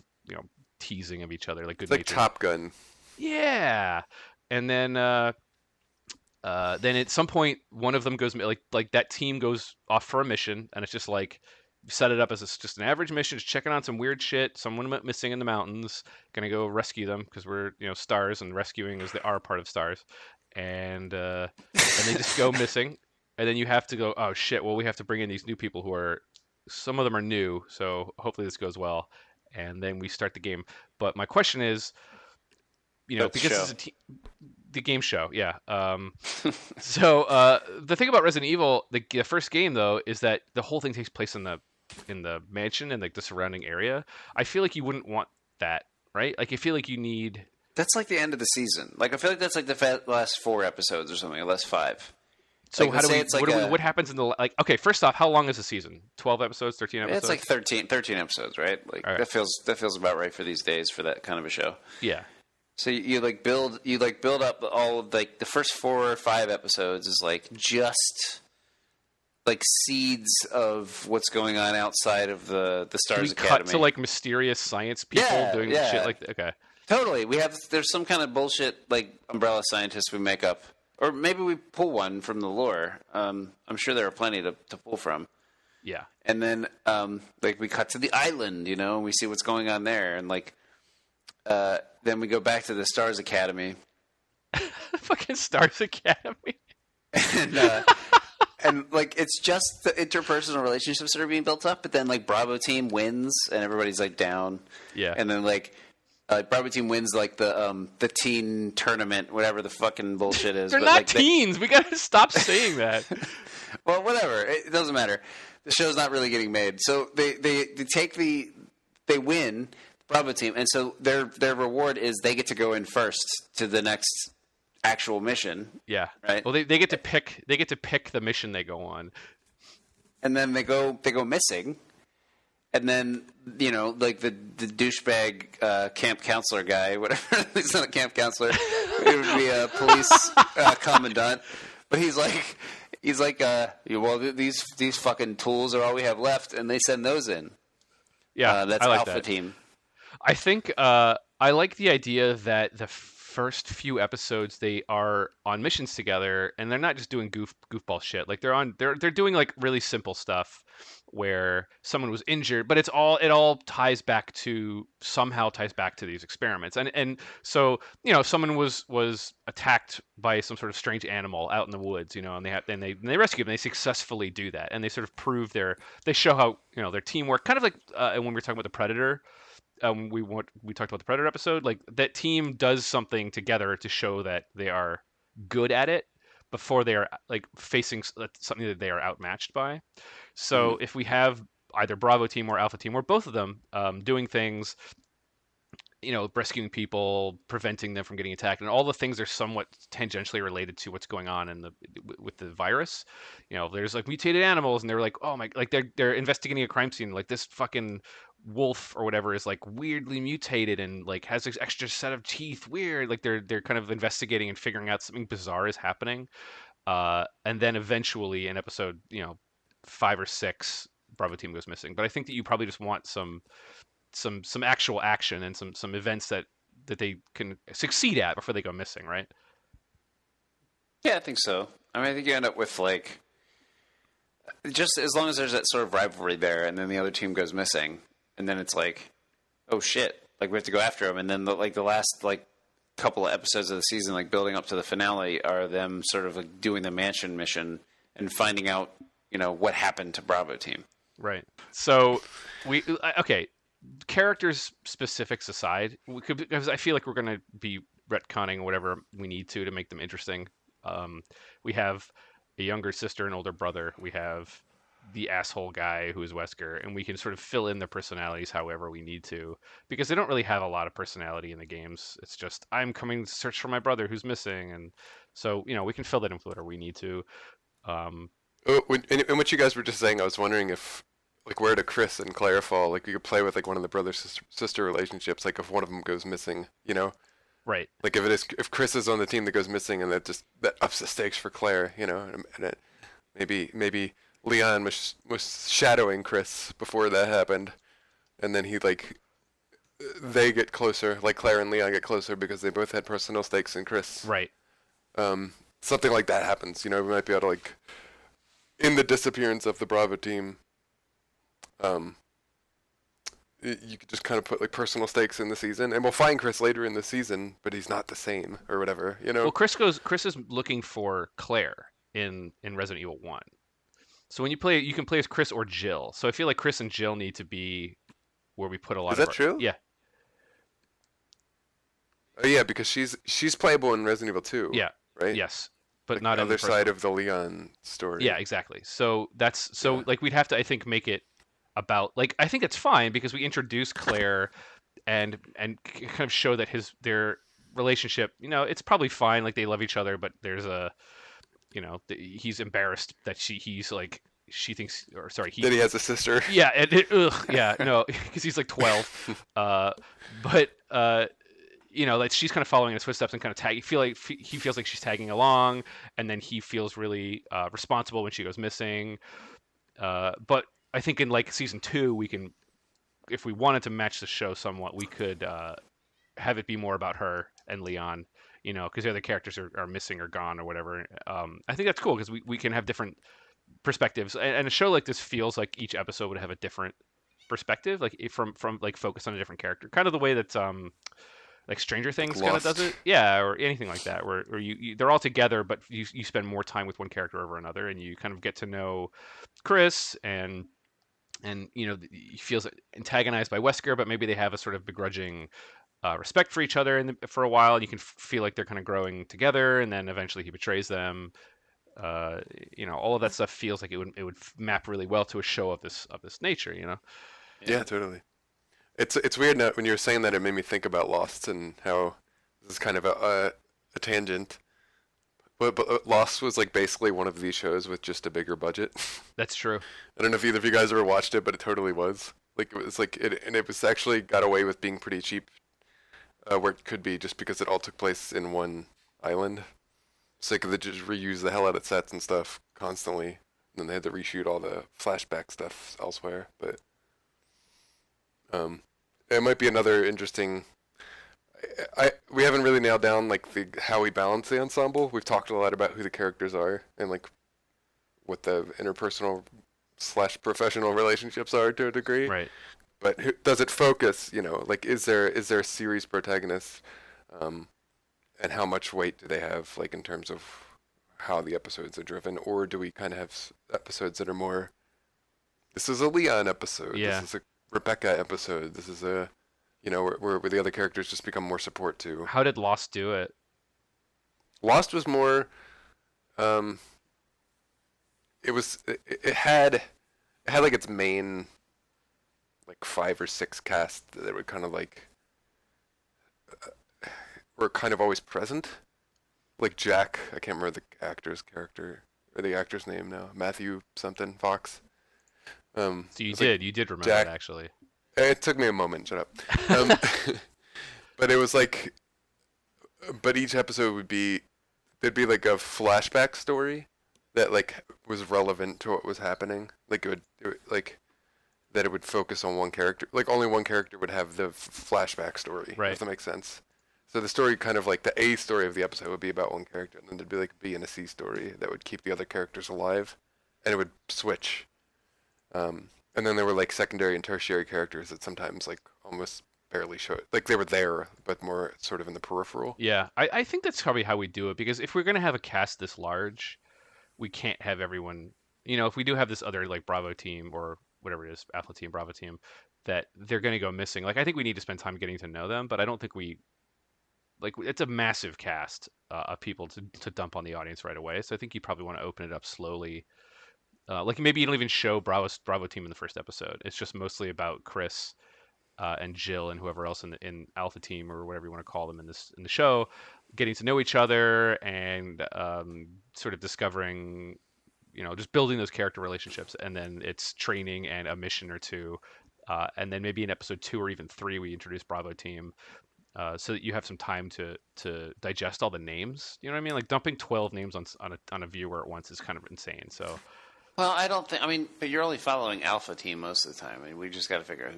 teasing of each other, like good It's like nature. Top Gun. Yeah, and then at some point one of them goes like that team goes off for a mission, and it's just like set it up as just an average mission, just checking on some weird shit. Someone missing in the mountains, gonna go rescue them because we're stars and rescuing is the R part of stars, and they just go missing, and then you have to go, oh shit, well we have to bring in these new people who are, some of them are new, so hopefully this goes well, and then we start the game. But my question is, because it's the game show, yeah. So the thing about Resident Evil, the first game though, is that the whole thing takes place in the mansion and like the surrounding area. I feel like you wouldn't want that, right? Like I feel like you need. That's like the end of the season. Like I feel like that's like the last 4 episodes or something, or last 5. So like, how do we? it's like What happens in the like? Okay, first off, how long is the season? 12 episodes, 13 episodes. It's like 13 episodes, right? Like right. that feels about right for these days for that kind of a show. Yeah. So you build up all of like the first 4 or 5 episodes is like just like seeds of what's going on outside of the Stars Academy. Cut to like mysterious science people doing shit like that. Okay. Totally. There's some kind of bullshit like umbrella scientists we make up, or maybe we pull one from the lore. I'm sure there are plenty to pull from. Yeah. And then like we cut to the island, and we see what's going on there, and like then we go back to the Stars Academy. Fucking Stars Academy. And like it's just the interpersonal relationships that are being built up, but then like Bravo team wins and everybody's like down. Yeah. And then like Bravo team wins like the teen tournament, whatever the fucking bullshit is. They're but, not like, teens. We gotta stop saying that. Well, whatever. It doesn't matter. The show's not really getting made. So they win, Bravo team, and so their reward is they get to go in first to the next actual mission. Yeah. Right. Well, they get to pick the mission they go on. And then they go missing. And then, like the douchebag camp counselor guy, whatever. He's not a camp counselor. It would be a police commandant. But he's like, well, these fucking tools are all we have left, and they send those in. Yeah, that's I like Alpha that. Team. I think I like the idea that the first few episodes they are on missions together, and they're not just doing goofball shit. Like they're doing like really simple stuff where someone was injured, but it all somehow ties back to these experiments. And so someone was attacked by some sort of strange animal out in the woods, and they rescue them. They successfully do that, and they sort of prove they show how their teamwork, kind of like when we were talking about the Predator. We talked about the Predator episode, like that team does something together to show that they are good at it before they are like facing something that they are outmatched by. So if we have either Bravo team or Alpha team or both of them doing things, rescuing people, preventing them from getting attacked, and all the things are somewhat tangentially related to what's going on with the virus. There's like mutated animals, and they're like, oh my, like they're investigating a crime scene, like this fucking wolf or whatever is like weirdly mutated and like has this extra set of teeth, weird. Like they're kind of investigating and figuring out something bizarre is happening. And then eventually in episode 5 or 6, Bravo team goes missing. But I think that you probably just want some actual action and some events that they can succeed at before they go missing, right? Yeah, I think so. I mean, I think you end up with like just as long as there's that sort of rivalry there, and then the other team goes missing, and then it's like, oh shit, like we have to go after them, and then the last like couple of episodes of the season, like building up to the finale, are them sort of like doing the mansion mission and finding out what happened to Bravo team. Right. So okay. Characters specifics aside, because I feel like we're going to be retconning whatever we need to make them interesting. We have a younger sister and older brother. We have the asshole guy who is Wesker, and we can sort of fill in their personalities however we need to, because they don't really have a lot of personality in the games. It's just, I'm coming to search for my brother who's missing, and so we can fill that in with whatever we need to. And what you guys were just saying, I was wondering if, like, where do Chris and Claire fall? Like, you could play with like one of the brother-sister relationships. Like, if one of them goes missing, Right. Like if Chris is on the team that goes missing, and that ups the stakes for Claire, and maybe Leon was shadowing Chris before that happened, and then they get closer, like Claire and Leon get closer because they both had personal stakes in Chris. Right. Something like that happens. We might be able to, like, in the disappearance of the Bravo team, you could just kind of put like personal stakes in the season, and we'll find Chris later in the season, but he's not the same or whatever, Well, Chris is looking for Claire in Resident Evil 1. So when you play, you can play as Chris or Jill. So I feel like Chris and Jill need to be where we put a lot of. Is that true? Yeah. Oh yeah, because she's playable in Resident Evil 2. Yeah. Right. Yes, but like not the on other side of the Leon story. Yeah, exactly. So like we'd have to, I think, make it about, like, I think it's fine because we introduce Claire and kind of show that their relationship, it's probably fine, like they love each other, but there's a he's embarrassed that she thinks, or sorry, that he has a sister. Yeah, yeah, no, because he's like 12, but like she's kind of following in his footsteps and kind of he feels like she's tagging along, and then he feels really responsible when she goes missing. But I think in like season 2, we can, if we wanted to match the show somewhat, we could have it be more about her and Leon, because the other characters are missing or gone or whatever. I think that's cool because we can have different perspectives, and a show like this feels like each episode would have a different perspective, like from like focus on a different character, kind of the way that like Stranger Things kind of does it, yeah, or anything like that, where they're all together, but you spend more time with one character over another, and you kind of get to know Chris, and he feels antagonized by Wesker, but maybe they have a sort of begrudging respect for each other for a while, and you can feel like they're kind of growing together, and then eventually he betrays them. All of that stuff feels like it would map really well to a show of this nature. Yeah, totally. It's weird now, when you were saying that, it made me think about Lost and how this is kind of a tangent. But Lost was like basically one of these shows with just a bigger budget. That's true. I don't know if either of you guys ever watched it, but it totally was. Like, it was like it was actually got away with being pretty cheap, where it could be, just because it all took place in one island. So they could just reuse the hell out of sets and stuff constantly. And then they had to reshoot all the flashback stuff elsewhere. But it might be another interesting we haven't really nailed down like how we balance the ensemble. We've talked a lot about who the characters are and like what the interpersonal / professional relationships are to a degree. Right. But does it focus? Like is there a series protagonist, and how much weight do they have, like in terms of how the episodes are driven, or do we kind of have episodes that are more? This is a Leon episode. Yeah. This is a Rebecca episode. This is a, where the other characters just become more support too. How did Lost do it? Lost was more. It had like its main, like 5 or 6 cast that were kind of like were kind of always present. Like Jack, I can't remember the actor's character or the actor's name now. Matthew something Fox. So you did remember Jack, that actually. It took me a moment. Shut up. But it was like, but each episode there'd be like a flashback story that like was relevant to what was happening. Like it would like that it would focus on one character. Like only one character would have the flashback story. Right. If that makes sense. So the story kind of like the A story of the episode would be about one character, and then there'd be like a B and a C story that would keep the other characters alive, and it would switch. And then there were like secondary and tertiary characters that sometimes like almost barely showed, like they were there, but more sort of in the peripheral. Yeah, I think that's probably how we do it, because if we're going to have a cast this large, we can't have everyone, if we do have this other like Bravo team or whatever it is, Alpha team, Bravo team, that they're going to go missing. Like I think we need to spend time getting to know them, but I don't think it's a massive cast of people to dump on the audience right away. So I think you probably want to open it up slowly. Like maybe you don't even show Bravo team in the first episode. It's just mostly about Chris and Jill and whoever else in Alpha team or whatever you want to call them in the show, getting to know each other and sort of discovering, just building those character relationships. And then it's training and a mission or two, and then maybe in episode 2 or even 3 we introduce Bravo team. So that you have some time to digest all the names. You know what I mean? Like dumping 12 names on a viewer at once is kind of insane. So. Well, I don't think. I mean, but you're only following Alpha Team most of the time. I mean, we just got to figure out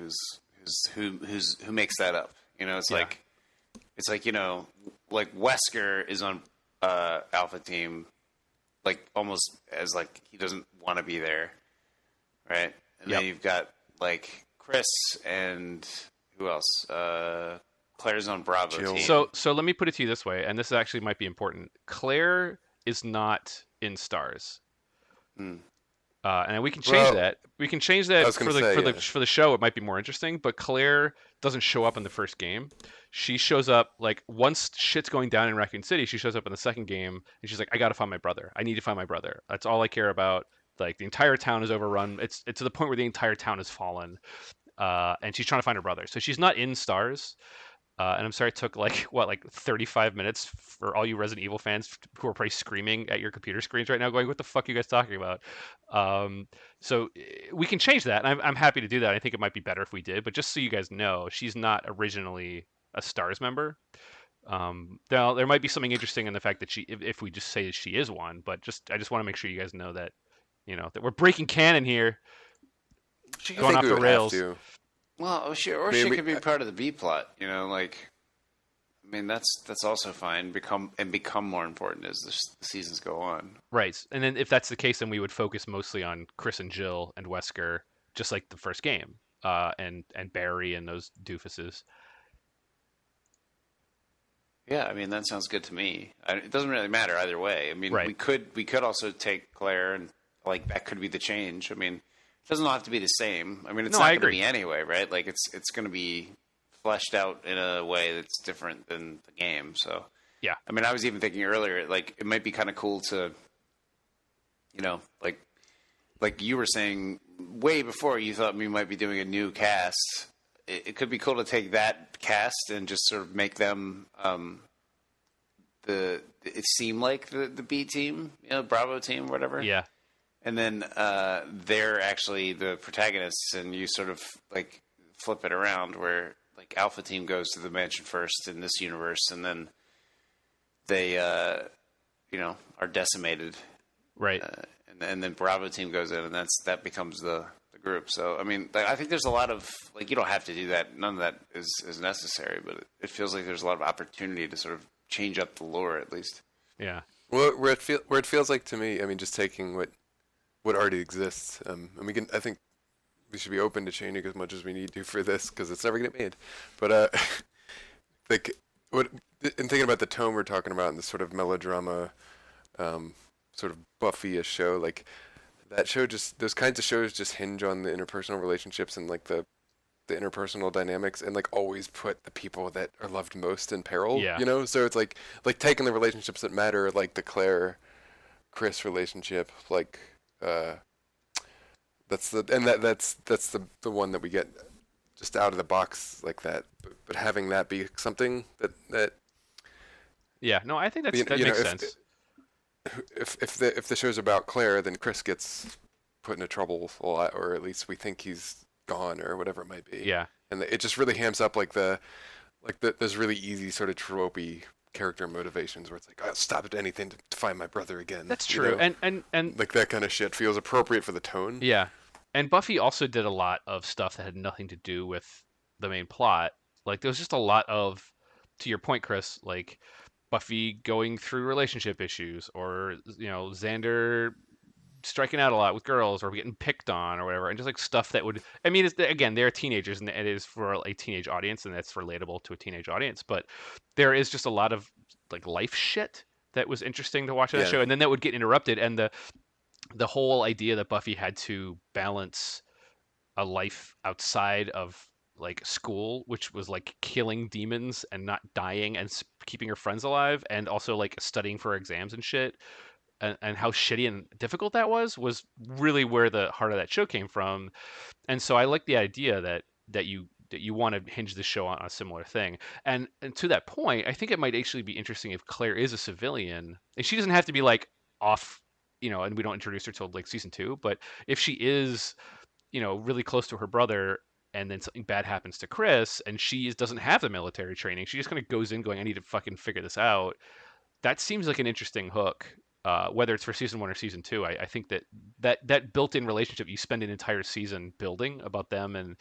who makes that up. It's like like Wesker is on Alpha Team, like almost as like he doesn't want to be there, right? And then you've got like Chris and who else? Claire's on Bravo Jill. Team. So let me put it to you this way, and this actually might be important. Claire is not in Stars. And we can change that. We can change that for the show. It might be more interesting. But Claire doesn't show up in the first game. She shows up like once shit's going down in Raccoon City. She shows up in the second game, and she's like, "I gotta find my brother. I need to find my brother. That's all I care about." Like the entire town is overrun. It's to the point where the entire town has fallen, and she's trying to find her brother. So she's not in Stars. And I'm sorry it took like 35 minutes for all you Resident Evil fans who are probably screaming at your computer screens right now going, what the fuck are you guys talking about? So we can change that. And I'm happy to do that. I think it might be better if we did. But just so you guys know, she's not originally a Stars member. Now, there might be something interesting in the fact that if we just say she is one. But I just want to make sure you guys know that, that we're breaking canon here. Going off the rails. Well, she could be part of the B plot, like, I mean, that's also fine. Become more important as the seasons go on. Right, and then if that's the case, then we would focus mostly on Chris and Jill and Wesker, just like the first game, and Barry and those doofuses. Yeah, I mean that sounds good to me. It doesn't really matter either way. I mean, right. we could also take Claire and like that could be the change. I mean. It doesn't have to be the same. I mean, it's not going to be anyway, right? Like, it's going to be fleshed out in a way that's different than the game. So, yeah. I mean, I was even thinking earlier, like, it might be kind of cool to, like you were saying way before you thought we might be doing a new cast. It could be cool to take that cast and just sort of make them it seem like the B team, Bravo team, whatever. Yeah. And then they're actually the protagonists, and you sort of like flip it around where like Alpha Team goes to the mansion first in this universe, and then they are decimated, right? And then Bravo Team goes in, and that becomes the group. So I mean, I think there's a lot of like you don't have to do that. None of that is necessary, but it feels like there's a lot of opportunity to sort of change up the lore at least. Yeah. Well, where it feels like to me, I mean, just taking what already exists, and I think we should be open to changing as much as we need to for this because it's never gonna get made. But like what in thinking about the tone we're talking about and this sort of melodrama, sort of Buffy-ish show, like that show just those kinds of shows just hinge on the interpersonal relationships and like the interpersonal dynamics and like always put the people that are loved most in peril. Yeah. You know, so it's like taking the relationships that matter, like the Claire Chris relationship, like that's the one that we get just out of the box like that, but having that be something that Yeah. No, I think that you makes know, sense. if the show's about Claire, then Chris gets put into trouble a lot, or at least we think he's gone or whatever it might be. Yeah. And it just really hamps up like those really easy sort of tropey character motivations where it's like I'll stop at anything to find my brother again. That's true. You know? And like that kind of shit feels appropriate for the tone. yeah. And Buffy also did a lot of stuff that had nothing to do with the main plot. Like there was just a lot of, to your point, Chris, like Buffy going through relationship issues, or Xander striking out a lot with girls, or getting picked on, or whatever, and just like stuff that would. I mean, again, they're teenagers, and it is for a teenage audience, and that's relatable to a teenage audience. But there is just a lot of like life shit that was interesting to watch on that show, and then that would get interrupted, and the whole idea that Buffy had to balance a life outside of like school, which was like killing demons and not dying and keeping her friends alive, and also like studying for exams and shit, and how shitty and difficult that was really where the heart of that show came from. And so I like the idea that you want to hinge the show on a similar thing. And to that point, I think it might actually be interesting if Claire is a civilian, and she doesn't have to be like off, and we don't introduce her till like season 2, but if she is, really close to her brother, and then something bad happens to Chris, and she doesn't have the military training, she just kind of goes in going, I need to fucking figure this out. That seems like an interesting hook. Whether it's for season 1 or season 2, I think that built-in relationship you spend an entire season building about them, and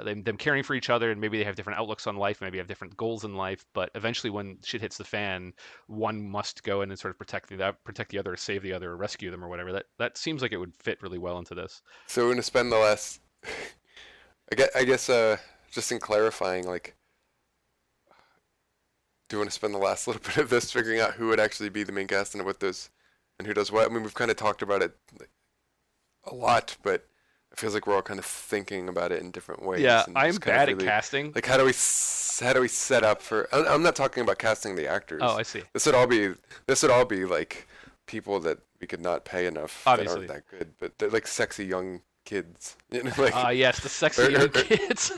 them caring for each other, and maybe they have different outlooks on life, maybe have different goals in life, but eventually when shit hits the fan, one must go in and sort of protect the other, save the other, rescue them, or whatever. That seems like it would fit really well into this. So we're going to spend the last I guess just in clarifying, like, do you want to spend the last little bit of this figuring out who would actually be the main cast and who does what? I mean, we've kind of talked about it a lot, but it feels like we're all kind of thinking about it in different ways. Yeah, and I'm just kind bad of at really, casting. like, how do we set up for? I'm not talking about casting the actors. Oh, I see. This would all be like people that we could not pay enough Obviously. that aren't that good, but they're like sexy young kids. Like, Yes, the sexy young kids.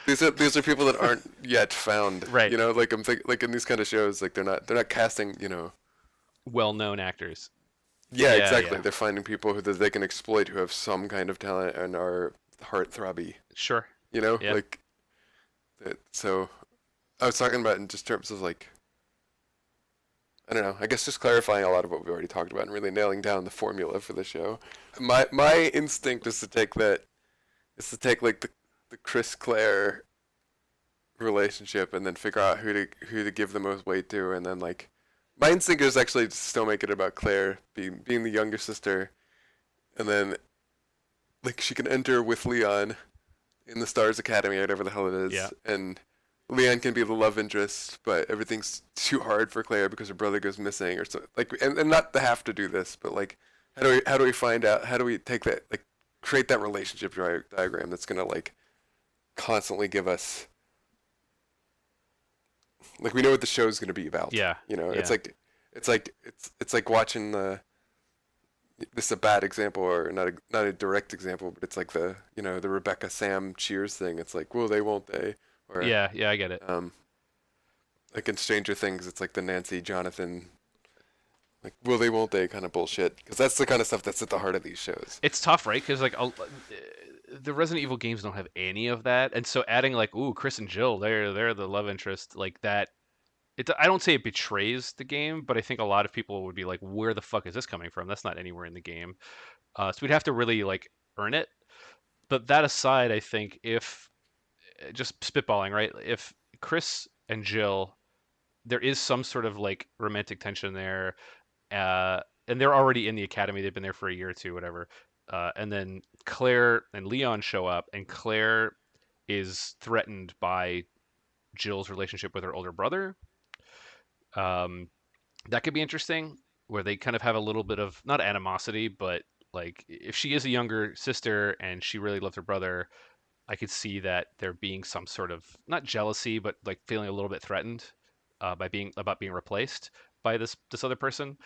These are people that aren't yet found, right? Like I'm like in these kind of shows, like they're not casting, well-known actors. Yeah, exactly. Yeah. They're finding people that they can exploit who have some kind of talent and are heartthrobby. Sure. Yeah. Like. So, I was talking about in just terms of like, I don't know. I guess just clarifying a lot of what we already talked about and really nailing down the formula for the show. My instinct is to take like the Chris Claire relationship and then figure out who to give the most weight to, and then like my instinct is actually to still make it about Claire being the younger sister, and then like she can enter with Leon in the Stars Academy or whatever the hell it is, and Leon can be the love interest, but everything's too hard for Claire because her brother goes missing or so. Like, and not to have to do this, but like how do we find out? How do we take that, like, create that relationship diagram that's gonna like constantly give us, like, we know what the show's gonna be about. Yeah. It's like watching this is a bad example or not a direct example, but it's like the Rebecca Sam Cheers thing. It's like, will they, won't they? Or, yeah, I get it. Like in Stranger Things, it's like the Nancy Jonathan, like, will they, won't they kind of bullshit, because that's the kind of stuff that's at the heart of these shows. It's tough, right? Because like the Resident Evil games don't have any of that, and so adding like, ooh, Chris and Jill, they're the love interest, like that. I don't say it betrays the game, but I think a lot of people would be like, where the fuck is this coming from? That's not anywhere in the game. So we'd have to really like earn it. But that aside, I think if just spitballing, right? If Chris and Jill, there is some sort of like romantic tension there, and they're already in the academy. They've been there for a year or two, whatever. And then Claire and Leon show up, and Claire is threatened by Jill's relationship with her older brother. That could be interesting, where they kind of have a little bit of not animosity, but like if she is a younger sister and she really loved her brother, I could see that there being some sort of not jealousy, but like feeling a little bit threatened by being replaced by this other person.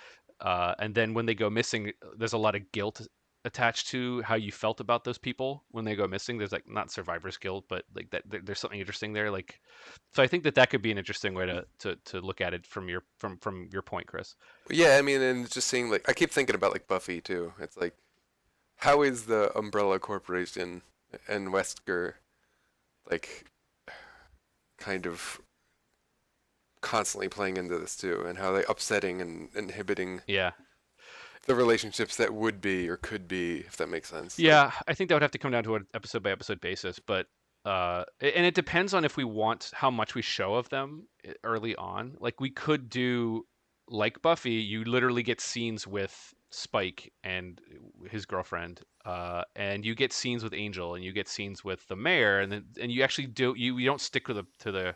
And then when they go missing, there's a lot of guilt attached to how you felt about those people when they go missing. There's like not survivor's guilt, but like that there's something interesting there. Like, so I think that could be an interesting way to look at it from your point, Chris. Yeah, I mean, and just seeing like I keep thinking about like Buffy too. It's like, how is the Umbrella Corporation and Wesker like kind of constantly playing into this too, and how they upsetting and inhibiting the relationships that would be or could be, if that makes sense. Yeah, I think that would have to come down to an episode by episode basis, but and it depends on if we want how much we show of them early on. Like we could do like Buffy, you literally get scenes with Spike and his girlfriend, and you get scenes with Angel, and you get scenes with the mayor, and you actually you don't stick to the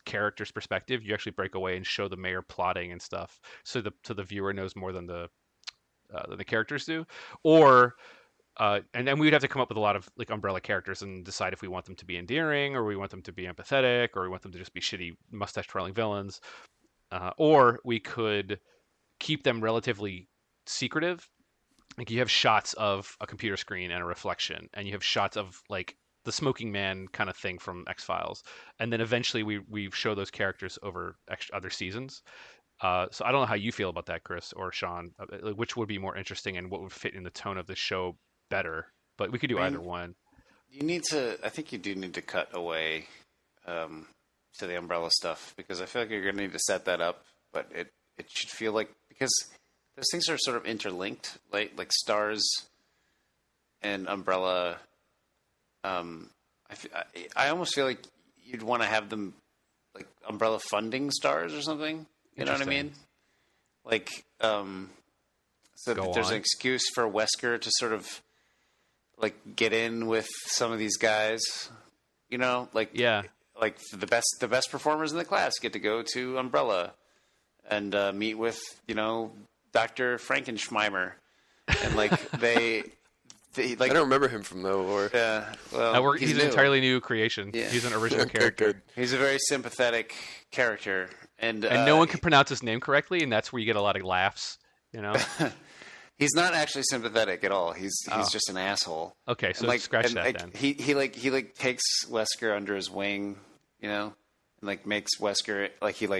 character's perspective. You actually break away and show the mayor plotting and stuff, so the viewer knows more than the characters do. Or and then we would have to come up with a lot of like umbrella characters and decide if we want them to be endearing, or we want them to be empathetic, or we want them to just be shitty mustache twirling villains. Or we could keep them relatively secretive. Like you have shots of a computer screen and a reflection, and you have shots of like the smoking man kind of thing from X-Files, and then eventually we show those characters over other seasons. So I don't know how you feel about that, Chris or Sean. Which would be more interesting and what would fit in the tone of the show better? But we could do either one. I think you do need to cut away to the umbrella stuff, because I feel like you're going to need to set that up. But it should feel like, because those things are sort of interlinked, like Stars and Umbrella. I almost feel like you'd want to have them like Umbrella funding Stars or something. You know what I mean? Like, so that there's an excuse for Wesker to sort of like get in with some of these guys. You know, like like the best performers in the class get to go to Umbrella and meet with Dr. Frankenshmeimer, and like they like I don't remember him from the lore. Yeah, well, he's an entirely new creation. Yeah. He's an original character. Good. He's a very sympathetic character, and no one can pronounce his name correctly, and that's where you get a lot of laughs. He's not actually sympathetic at all. He's just an asshole. Okay, so scratch that then. He takes Wesker under his wing, and like makes Wesker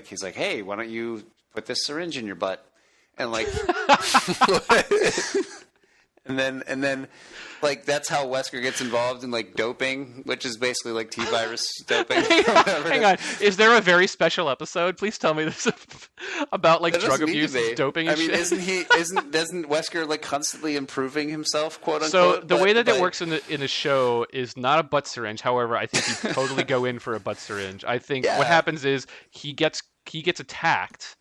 he's like, hey, why don't you put this syringe in your butt? And like and then like that's how Wesker gets involved in like doping, which is basically like T-virus doping. Hang on. Is there a very special episode? Please tell me this about like drug abuse and doping and shit. Doesn't Wesker like constantly improving himself, quote unquote? So the way that it works in the show is not a butt syringe. However, I think you totally go in for a butt syringe. I think what happens is he gets attacked,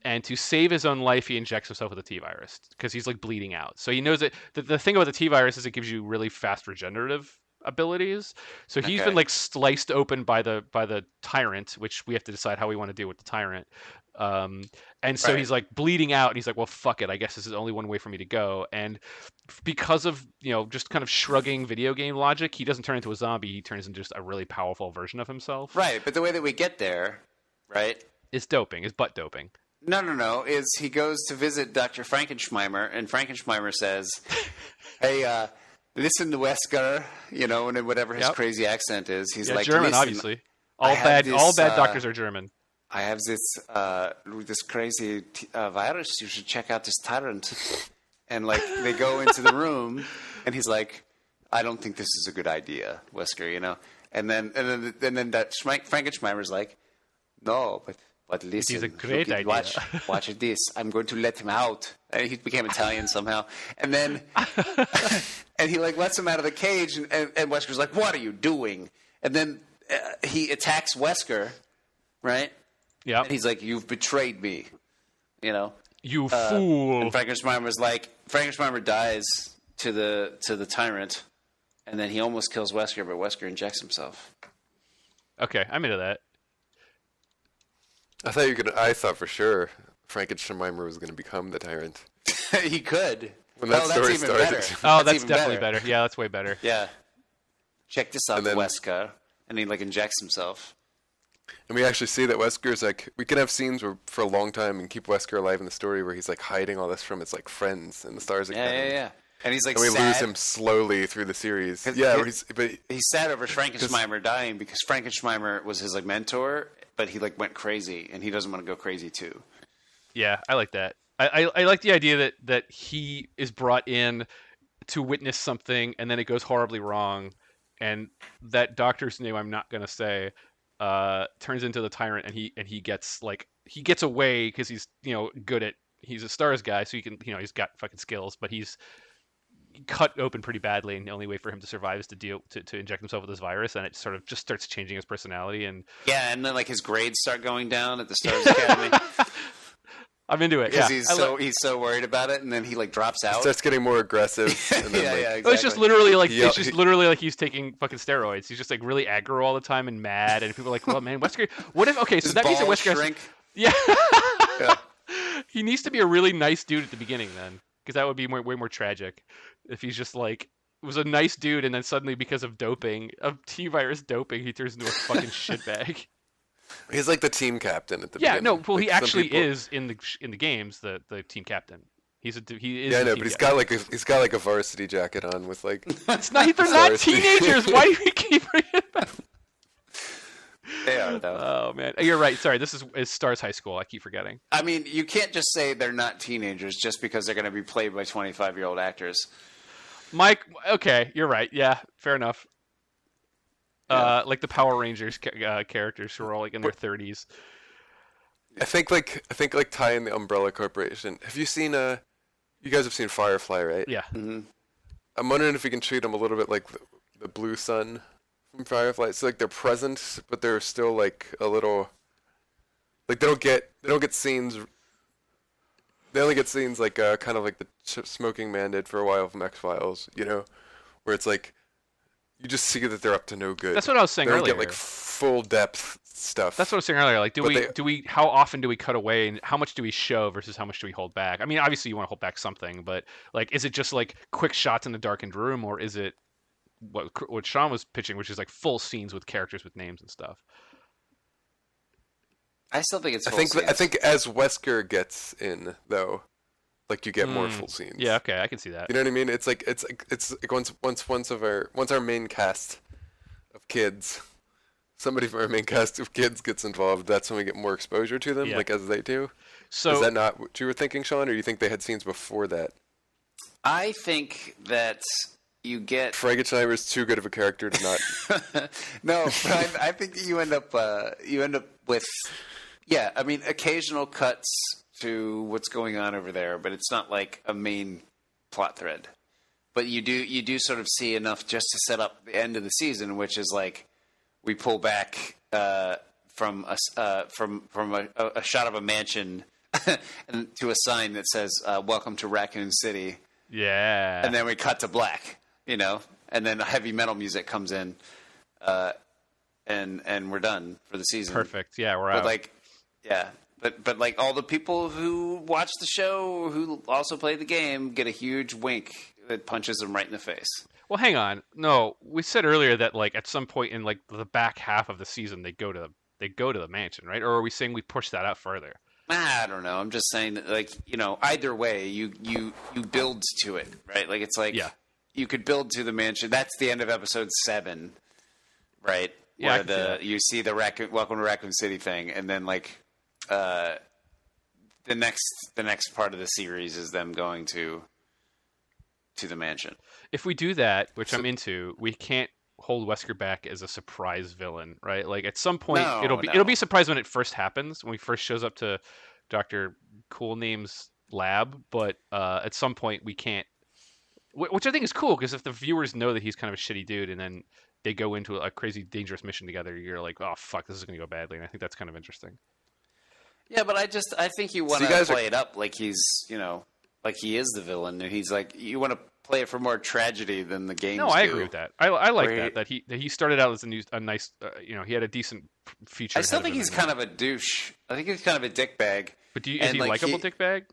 and to save his own life, he injects himself with a T-virus because he's like bleeding out. So he knows that the thing about the T-virus is it gives you really fast regenerative abilities. So he's been like sliced open by the tyrant, which we have to decide how we want to deal with the tyrant. And so he's like bleeding out, and he's like, well, fuck it. I guess this is only one way for me to go. And because of, just kind of shrugging video game logic, he doesn't turn into a zombie. He turns into just a really powerful version of himself. Right. But the way that we get there, right, is doping, is butt doping. No. Is he goes to visit Dr. Frankenshmeimer, and Frankenshmeimer says, hey, listen to Wesker, and whatever his crazy accent is. He's like, German, obviously. All bad doctors are German. I have this crazy virus. You should check out this tyrant. And like they go into the room, and he's like, I don't think this is a good idea, Wesker, And then that Frankenshmeimer's like, no, but But listen, is a great idea. Watch this. I'm going to let him out. And he became Italian somehow. And then, and he like lets him out of the cage, and Wesker's like, "What are you doing?" And then he attacks Wesker, right? Yeah. And he's like, "You've betrayed me," you know. You fool. And Frankenshmeimer's like, Frankenshmeimer dies to the tyrant, and then he almost kills Wesker, but Wesker injects himself. Okay, I'm into that. I thought for sure Frankenshmeimer was gonna become the tyrant. He could. When that story that's even started. better. Oh, that's even definitely better. Yeah, that's way better. Yeah. Check this out, And then- Wesker. And he like injects himself. And we actually see that Wesker's like, we can have scenes where for a long time and keep Wesker alive in the story where he's like hiding all this from his like friends in the Stars Academy. Yeah. And he's like And we sad. lose him slowly through the series. 'Cause Yeah, but he's sad over Frankenshmeimer dying because Frankenshmeimer was his like mentor, but he like went crazy and he doesn't want to go crazy too. Yeah, I like that. I like the idea that he is brought in to witness something and then it goes horribly wrong, and that doctor's name I'm not gonna say turns into the tyrant, and he gets away because he's he's a Stars guy, so he can he's got fucking skills, but he's cut open pretty badly, and the only way for him to survive is to inject himself with this virus, and it sort of just starts changing his personality. And yeah, and then like his grades start going down at the Stars Academy. I'm into it because yeah. he's so worried about it, and then he like drops out. starts getting more aggressive. And then, Exactly. Well, it's just literally like he's taking fucking steroids. He's just like really aggro all the time and mad, and people are like, well, man, Wesker. What if? Okay, so his that means that balls Wesker. shrink. Yeah. Yeah. He needs to be a really nice dude at the beginning then, because that would be way more tragic if he's just like was a nice dude and then suddenly because of T-virus doping, he turns into a fucking shitbag. He's like the team captain at the beginning. Yeah, no, well, he Like, some actually people- is in the games the team captain. He is. Yeah, I the know, team but he's captain. got like a varsity jacket on with like. It's not. They're not Stars. teenagers. Why do we keep bringing it back? They are though. Oh man, you're right. Sorry, this is Stars High School. I keep forgetting. I mean, you can't just say they're not teenagers just because they're going to be played by 25-year-old actors. Mike, okay, you're right. Yeah, fair enough. Yeah. Like the Power Rangers characters who are all like in their 30s. I think tying the Umbrella Corporation. Have you seen you guys have seen Firefly, right? Yeah. Mm-hmm. I'm wondering if we can treat them a little bit like the Blue Sun from Firefly. It's like they're present, but they're still like a little. Like they don't get scenes. They only get scenes like kind of like the Smoking Man did for a while from X-Files, where it's like you just see that they're up to no good. That's what I was saying they don't earlier. get like full depth stuff. That's what I was saying earlier. Like, But do we how often do we cut away, and how much do we show versus how much do we hold back? I mean, obviously you want to hold back something, but like, is it just like quick shots in the darkened room, or is it what Sean was pitching, which is like full scenes with characters with names and stuff? I still think it's. I think as Wesker gets in though, like you get more full scenes. Yeah, okay, I can see that. You know what I mean? It's like once our main cast of kids, somebody from our main cast of kids gets involved, that's when we get more exposure to them, Yeah. like as they do. So is that not what you were thinking, Sean, or you think they had scenes before that? I think that you get. Frankenshmeimer's too good of a character to not. No, but I think you end up with. Yeah, I mean, occasional cuts to what's going on over there, but it's not like a main plot thread. But you do sort of see enough just to set up the end of the season, which is like we pull back from a shot of a mansion and to a sign that says "Welcome to Raccoon City," yeah, and then we cut to black, and then heavy metal music comes in, and we're done for the season. perfect. Yeah, we're But out. like, yeah, but like all the people who watch the show who also play the game get a huge wink that punches them right in the face. Well, hang on. No, we said earlier that like at some point in like the back half of the season they go to the mansion, right? Or are we saying we push that out further? I don't know. I'm just saying that, like, either way, you build to it, right? Like it's like you could build to the mansion. That's the end of episode 7, right? Yeah, I Where can see that. you see the Welcome to Raccoon City thing, and then like the next part of the series is them going to the mansion. If we do that, which I'm into, we can't hold Wesker back as a surprise villain, right? Like at some point No, it'll no. be a surprise when it first happens, when he first shows up to Dr. Cool Name's lab, but at some point we can't, which I think is cool, because if the viewers know that he's kind of a shitty dude and then they go into a crazy dangerous mission together, you're like, oh fuck, this is going to go badly. And I think that's kind of interesting. Yeah, but I think you want you to guys play it up like he's, like he is the villain, and he's like, you want to play it for more tragedy than the games No, I do. agree with that. I like Where that he started out as a nice, he had a decent feature. I still ahead of think him he's and- kind of a douche. I think he's kind of a dickbag. But is and, he like, likable dickbag?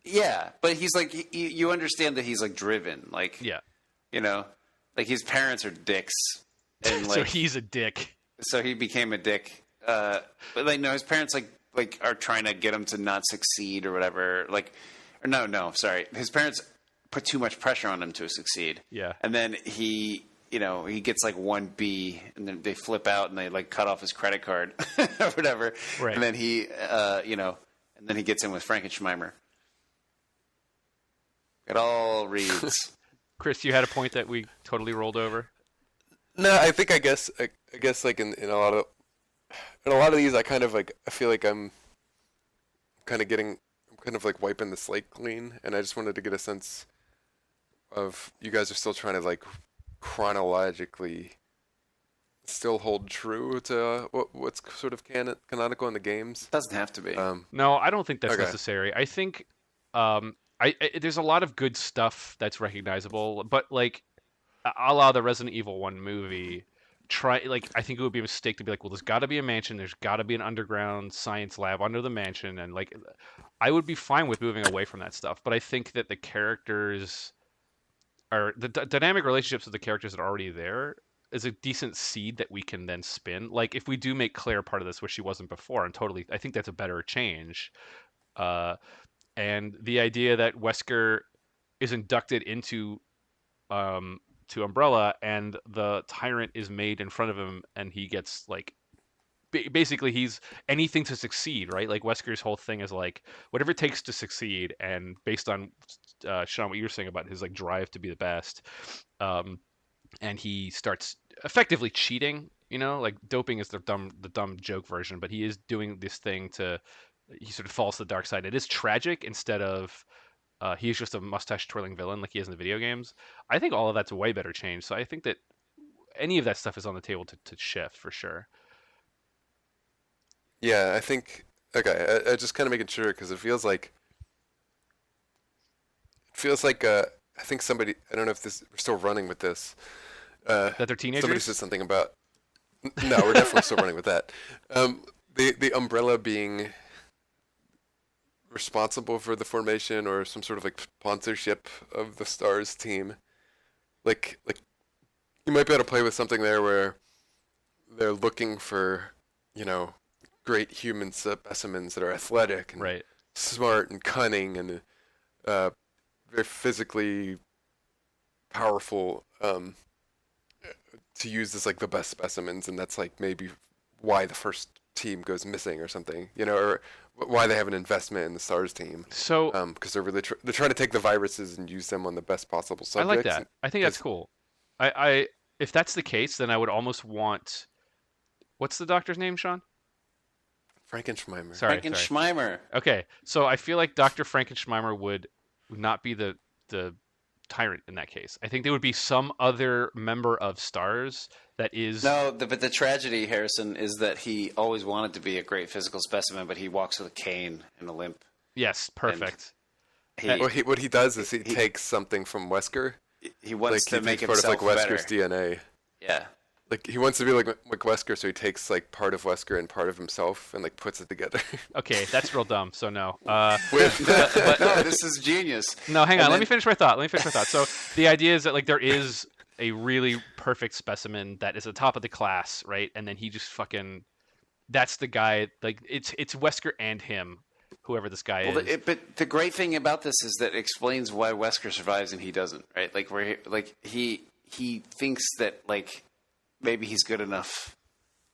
Yeah, but he's like, you understand that he's like driven, like, Yeah. Like his parents are dicks, and like So he's a dick. so he became a dick. But like, no, his parents like are trying to get him to not succeed or whatever. Like, or no, sorry, his parents put too much pressure on him to succeed. Yeah. And then he gets like 1B, and then they flip out and they like cut off his credit card or whatever. Right. And then he, and then he gets in with Frankenshmeimer. It all reads. Chris, you had a point that we totally rolled over. No, I guess like in a lot of these, I feel like I'm kind of like wiping the slate clean, and I just wanted to get a sense of you guys are still trying to like chronologically still hold true to what's sort of canonical in the games. Doesn't have to be. No, I don't think that's Okay. necessary. I think there's a lot of good stuff that's recognizable, but like a la the Resident Evil 1 movie, I think it would be a mistake to be like, well, there's got to be a mansion, there's got to be an underground science lab under the mansion, and like I would be fine with moving away from that stuff, but I think that the characters are the dynamic relationships with the characters that are already there is a decent seed that we can then spin. Like if we do make Claire part of this, which she wasn't before, and totally, I think that's a better change. And the idea that Wesker is inducted into to Umbrella, and the tyrant is made in front of him, and he gets like basically he's anything to succeed, right? Like Wesker's whole thing is like whatever it takes to succeed, and based on Sean, what you were saying about his like drive to be the best, and he starts effectively cheating. Like doping is the dumb joke version, but he is doing this thing he sort of falls to the dark side. It is tragic instead of he's just a mustache twirling villain like he is in the video games. I think all of that's a way better change. So I think that any of that stuff is on the table to shift for sure. Yeah, I think okay. I just kind of making sure because it feels like I think somebody, I don't know if we're still running with this. That they're teenagers? Somebody said something about. No, we're definitely still running with that. The Umbrella being responsible for the formation or some sort of like sponsorship of the Stars team. Like you might be able to play with something there where they're looking for, great human specimens that are athletic and Right. smart and cunning and very physically powerful to use as like the best specimens, and that's like maybe why the first team goes missing or something, or why they have an investment in the Stars team. So because they're really they're trying to take the viruses and use them on the best possible subjects. I like that. I think that's 'cause- cool. I if that's the case, then I would almost want. What's the doctor's name, Sean? Frankenshmeimer. Sorry. Frankenshmeimer. Okay, so I feel like Dr. Frankenshmeimer would not be the tyrant in that case. I think there would be some other member of Stars that is. No, but the tragedy, Harrison, is that he always wanted to be a great physical specimen, but he walks with a cane and a limp. Yes, perfect. What he does is he takes something from Wesker. He wants to make part himself of like better. Wesker's DNA. Yeah. Like he wants to be like Wesker, so he takes like part of Wesker and part of himself and like puts it together. Okay, that's real dumb. So no. No, this is genius. No, hang And on. Let then- me finish my thought. So the idea is that like there is a really perfect specimen that is at the top of the class, right? And then he just fucking. That's the guy. Like it's Wesker and him, whoever this guy is. But the great thing about this is that it explains why Wesker survives and he doesn't, right? Like he thinks that like maybe he's good enough,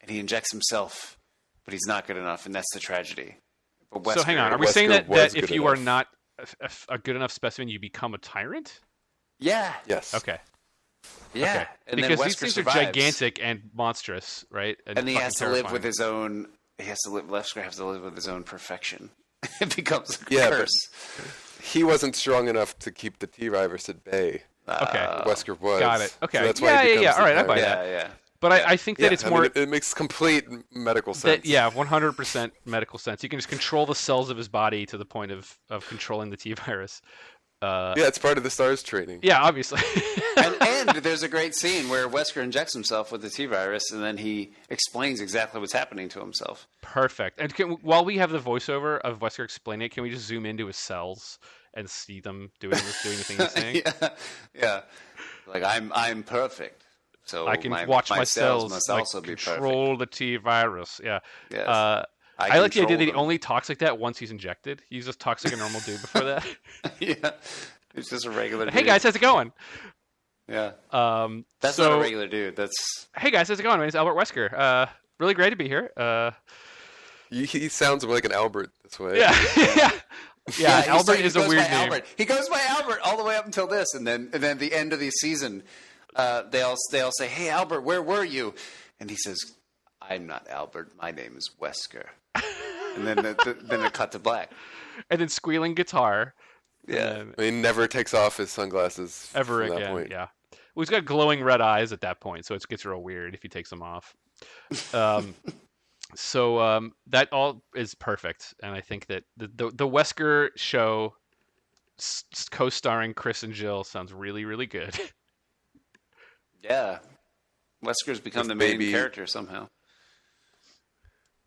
and he injects himself, but he's not good enough, and that's the tragedy. But Wesker, So hang on. Are we Wesker saying that was if good you are enough. not a good enough specimen, you become a tyrant? Yeah. Yes. Okay. Yeah, Okay. and Because then these Wesker things survives. are gigantic and monstrous, right? And he fucking has to live with terrifying. his own. He has to live. Wesker has to live with his own perfection. It becomes a Yeah, curse. but he wasn't strong enough to keep the T-virus at bay. Okay. Wesker was. Got it. Okay. So that's why he becomes All right, the I buy pirate. that. Yeah. But I think that it's I more... mean, it makes complete medical sense. That, yeah, 100% medical sense. You can just control the cells of his body to the point of controlling the T-virus. Yeah, it's part of the STARS training. Yeah, obviously. and there's a great scene where Wesker injects himself with the T-virus, and then he explains exactly what's happening to himself. Perfect. And while we have the voiceover of Wesker explaining it, can we just zoom into his cells and see them doing the thing he's saying? Yeah. Like, I'm perfect. So I can my watch my cells must like, also be control the T-virus. Yeah. Yes. I like the idea that he control only talks like that once he's injected. He's just talks like a normal dude before that. them. Yeah. It's just a regular dude. Hey guys, how's it going? Yeah. so, That's not a regular dude. That's... Hey guys, how's it going? My name's Albert Wesker. Really great to be here. He sounds more like an Albert this way. Yeah. Yeah, Albert he is a goes weird by name. Albert. He goes by Albert all the way up until this, and then at the end of the season, they all say, "Hey Albert, where were you?" And he says, "I'm not Albert. My name is Wesker." And then then it cut to black. And then squealing guitar. Yeah. I mean, he never takes off his sunglasses Ever from that again. point. Yeah. Well, he's got glowing red eyes at that point, so it gets real weird if he takes them off. So that all is perfect, and I think that the Wesker show, co-starring Chris and Jill, sounds really, really good. Yeah. Wesker's become With the main baby- character somehow.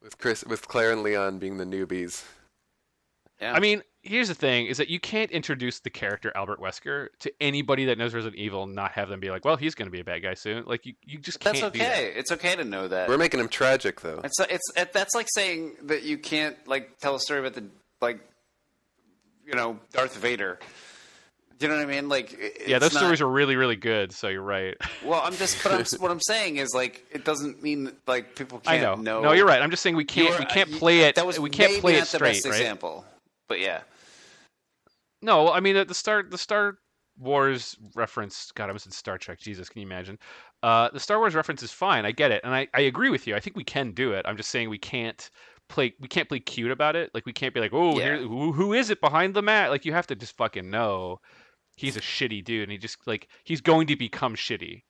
With Claire and Leon being the newbies. Yeah. I mean, here's the thing: is that you can't introduce the character Albert Wesker to anybody that knows Resident Evil and not have them be like, "Well, he's going to be a bad guy soon." Like you just can't. that's do that. okay. It's okay to know that. We're making him tragic, though. That's like saying that you can't like tell a story about Darth Vader. Do you know what I mean? Like, Yeah, those stories are really, really good. So you're right. Well, what I'm saying is like it doesn't mean that, like people I can't know. know. No, you're right. I'm just saying we can't play it. That was we can't maybe play not it the straight, best right? example, but yeah. No, I mean the Star Wars reference. God, I was in Star Trek. Jesus, can you imagine? The Star Wars reference is fine. I get it, and I agree with you. I think we can do it. I'm just saying we can't play cute about it. Like we can't be like, oh, Yeah. who is it behind the mat? Like you have to just fucking know he's a shitty dude, and he just like he's going to become shitty.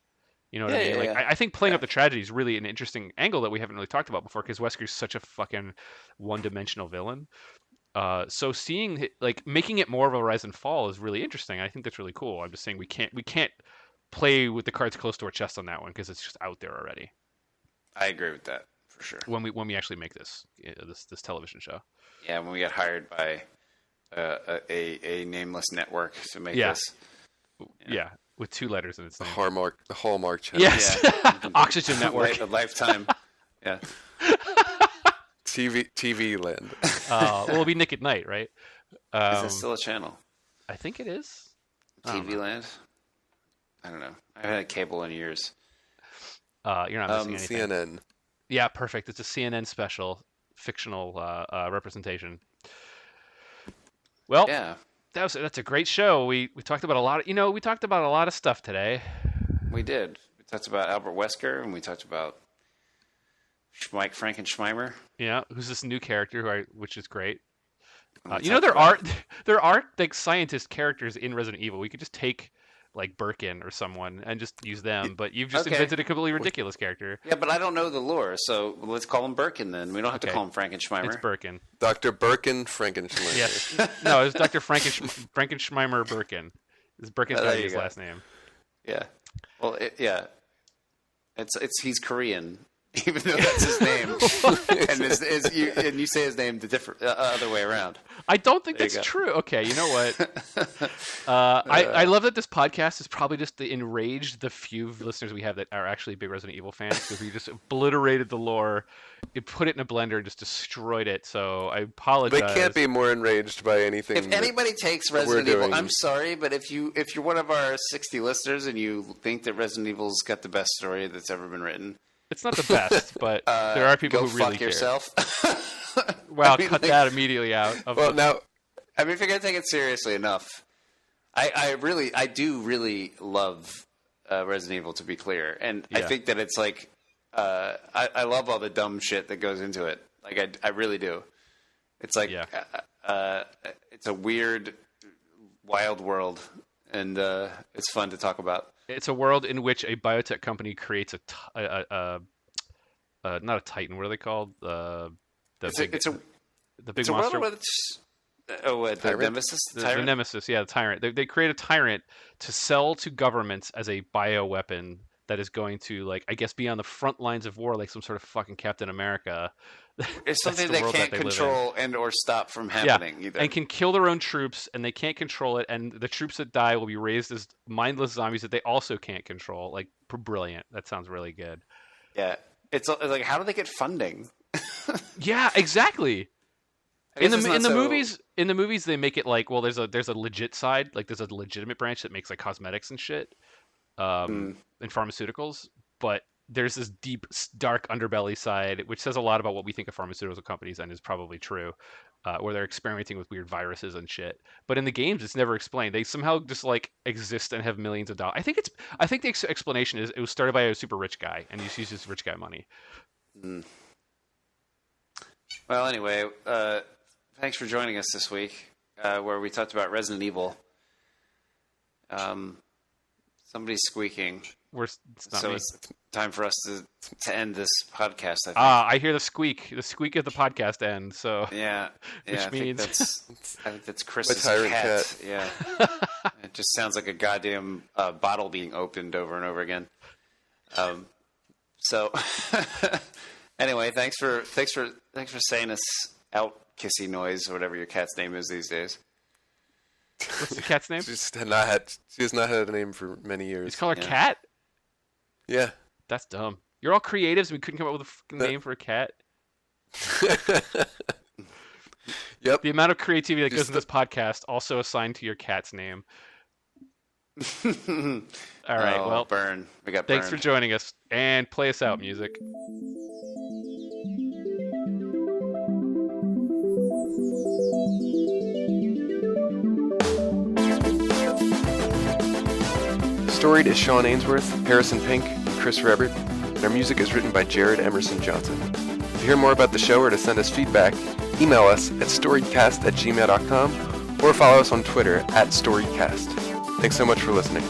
You know what I mean? Like I think playing up the tragedy is really an interesting angle that we haven't really talked about before because Wesker's such a fucking one-dimensional villain. So seeing like making it more of a rise and fall is really interesting. I think that's really cool. I'm just saying we can't play with the cards close to our chest on that one because it's just out there already. I agree with that for sure. When we actually make this television show. Yeah, when we get hired by a nameless network to make Yeah. this. Yeah, with 2 letters in its The name. Hallmark channel. Yes, Yeah. Oxygen Network. A lifetime. Yeah. TV land. Well, it'll be Nick at Night, right? Is that still a channel? I think it is. I don't TV know. Land? I don't know. I haven't had cable in years. You're not missing anything. CNN. Yeah, perfect. It's a CNN special, fictional representation. Well, Yeah. that's a great show. We talked about a lot. We talked about a lot of stuff today. We did. We talked about Albert Wesker, and we talked about Mike Frankenshmeimer. Yeah, who's this new character which is great. And we There talked are like scientist characters in Resident Evil. We could just take like Birkin or someone and just use them, but you've just Okay. invented a completely ridiculous character. Yeah, but I don't know the lore, so let's call him Birkin then. We don't have to Okay. call him Frankenshmeimer. It's Birkin. Dr. Birkin Frankenshmeimer. Yes. No, it's Dr. Frankenshmeimer Birkin. Birkin's Oh, got there you his go. last name. Yeah. Well, it's he's Korean, even though that's his name, and you say his name the different other way around. I don't think There you that's go. true. Okay, you know what? I love that this podcast is probably just the enraged the few listeners we have that are actually big Resident Evil fans because we just obliterated the lore, put it in a blender, and just destroyed it. So I apologize. They can't be more enraged by anything. If anybody takes we're Resident Evil, doing. I'm sorry, but if you're one of our 60 listeners and you think that Resident Evil's got the best story that's ever been written, It's not the best, but there are people go who really fuck care. yourself. Well, I mean, cut like- that immediately out. Well, now I mean, if you're gonna take it seriously enough, I do really love Resident Evil, to be clear. And I Yeah. think that it's like, I love all the dumb shit that goes into it. Like, I really do. It's like, it's a weird, wild world, and it's fun to talk about. It's a world in which a biotech company creates not a titan. What are they called? The big monster. World with the Nemesis? The Nemesis, yeah, the tyrant. They create a tyrant to sell to governments as a bioweapon that is going to, like, I guess, be on the front lines of war, like some sort of fucking Captain America. It's something they can't control and or stop from happening either. And can kill their own troops, and they can't control it, and the troops that die will be raised as mindless zombies that they also can't control. Like, brilliant. That sounds really good. Yeah. It's like, how do they get funding? Yeah, exactly. In the movies they make it like, well, there's a legit side, like there's a legitimate branch that makes like cosmetics and shit, and pharmaceuticals, but there's this deep dark underbelly side which says a lot about what we think of pharmaceutical companies, and is probably true, where they're experimenting with weird viruses and shit. But in the games it's never explained. They somehow just like exist and have millions of dollars. I think the explanation is it was started by a super rich guy and he just uses rich guy money. Well, anyway, thanks for joining us this week, where we talked about Resident Evil. Somebody's squeaking. It's not me. It's time for us to end this podcast, I think. I hear the squeak of the podcast end. So yeah, which means I think that's Chris's tyrant cat. Yeah, it just sounds like a goddamn bottle being opened over and over again. So anyway, thanks for saying us out, Kissy Noise, or whatever your cat's name is these days. What's the cat's name? She has not had a name for many years. You call her Cat? Yeah. That's dumb. You're all creatives. We couldn't come up with a fucking name for a cat. Yep. The amount of creativity that goes into this podcast also assigned to your cat's name. All right. Well, burn. We got thanks burned. for joining us, and play us out, music. Storied is Sean Ainsworth, Harrison Pink, and Chris Rebbert, and our music is written by Jared Emerson Johnson. To hear more about the show or to send us feedback, email us at storiedcast@gmail.com or follow us on Twitter @storiedcast. Thanks so much for listening.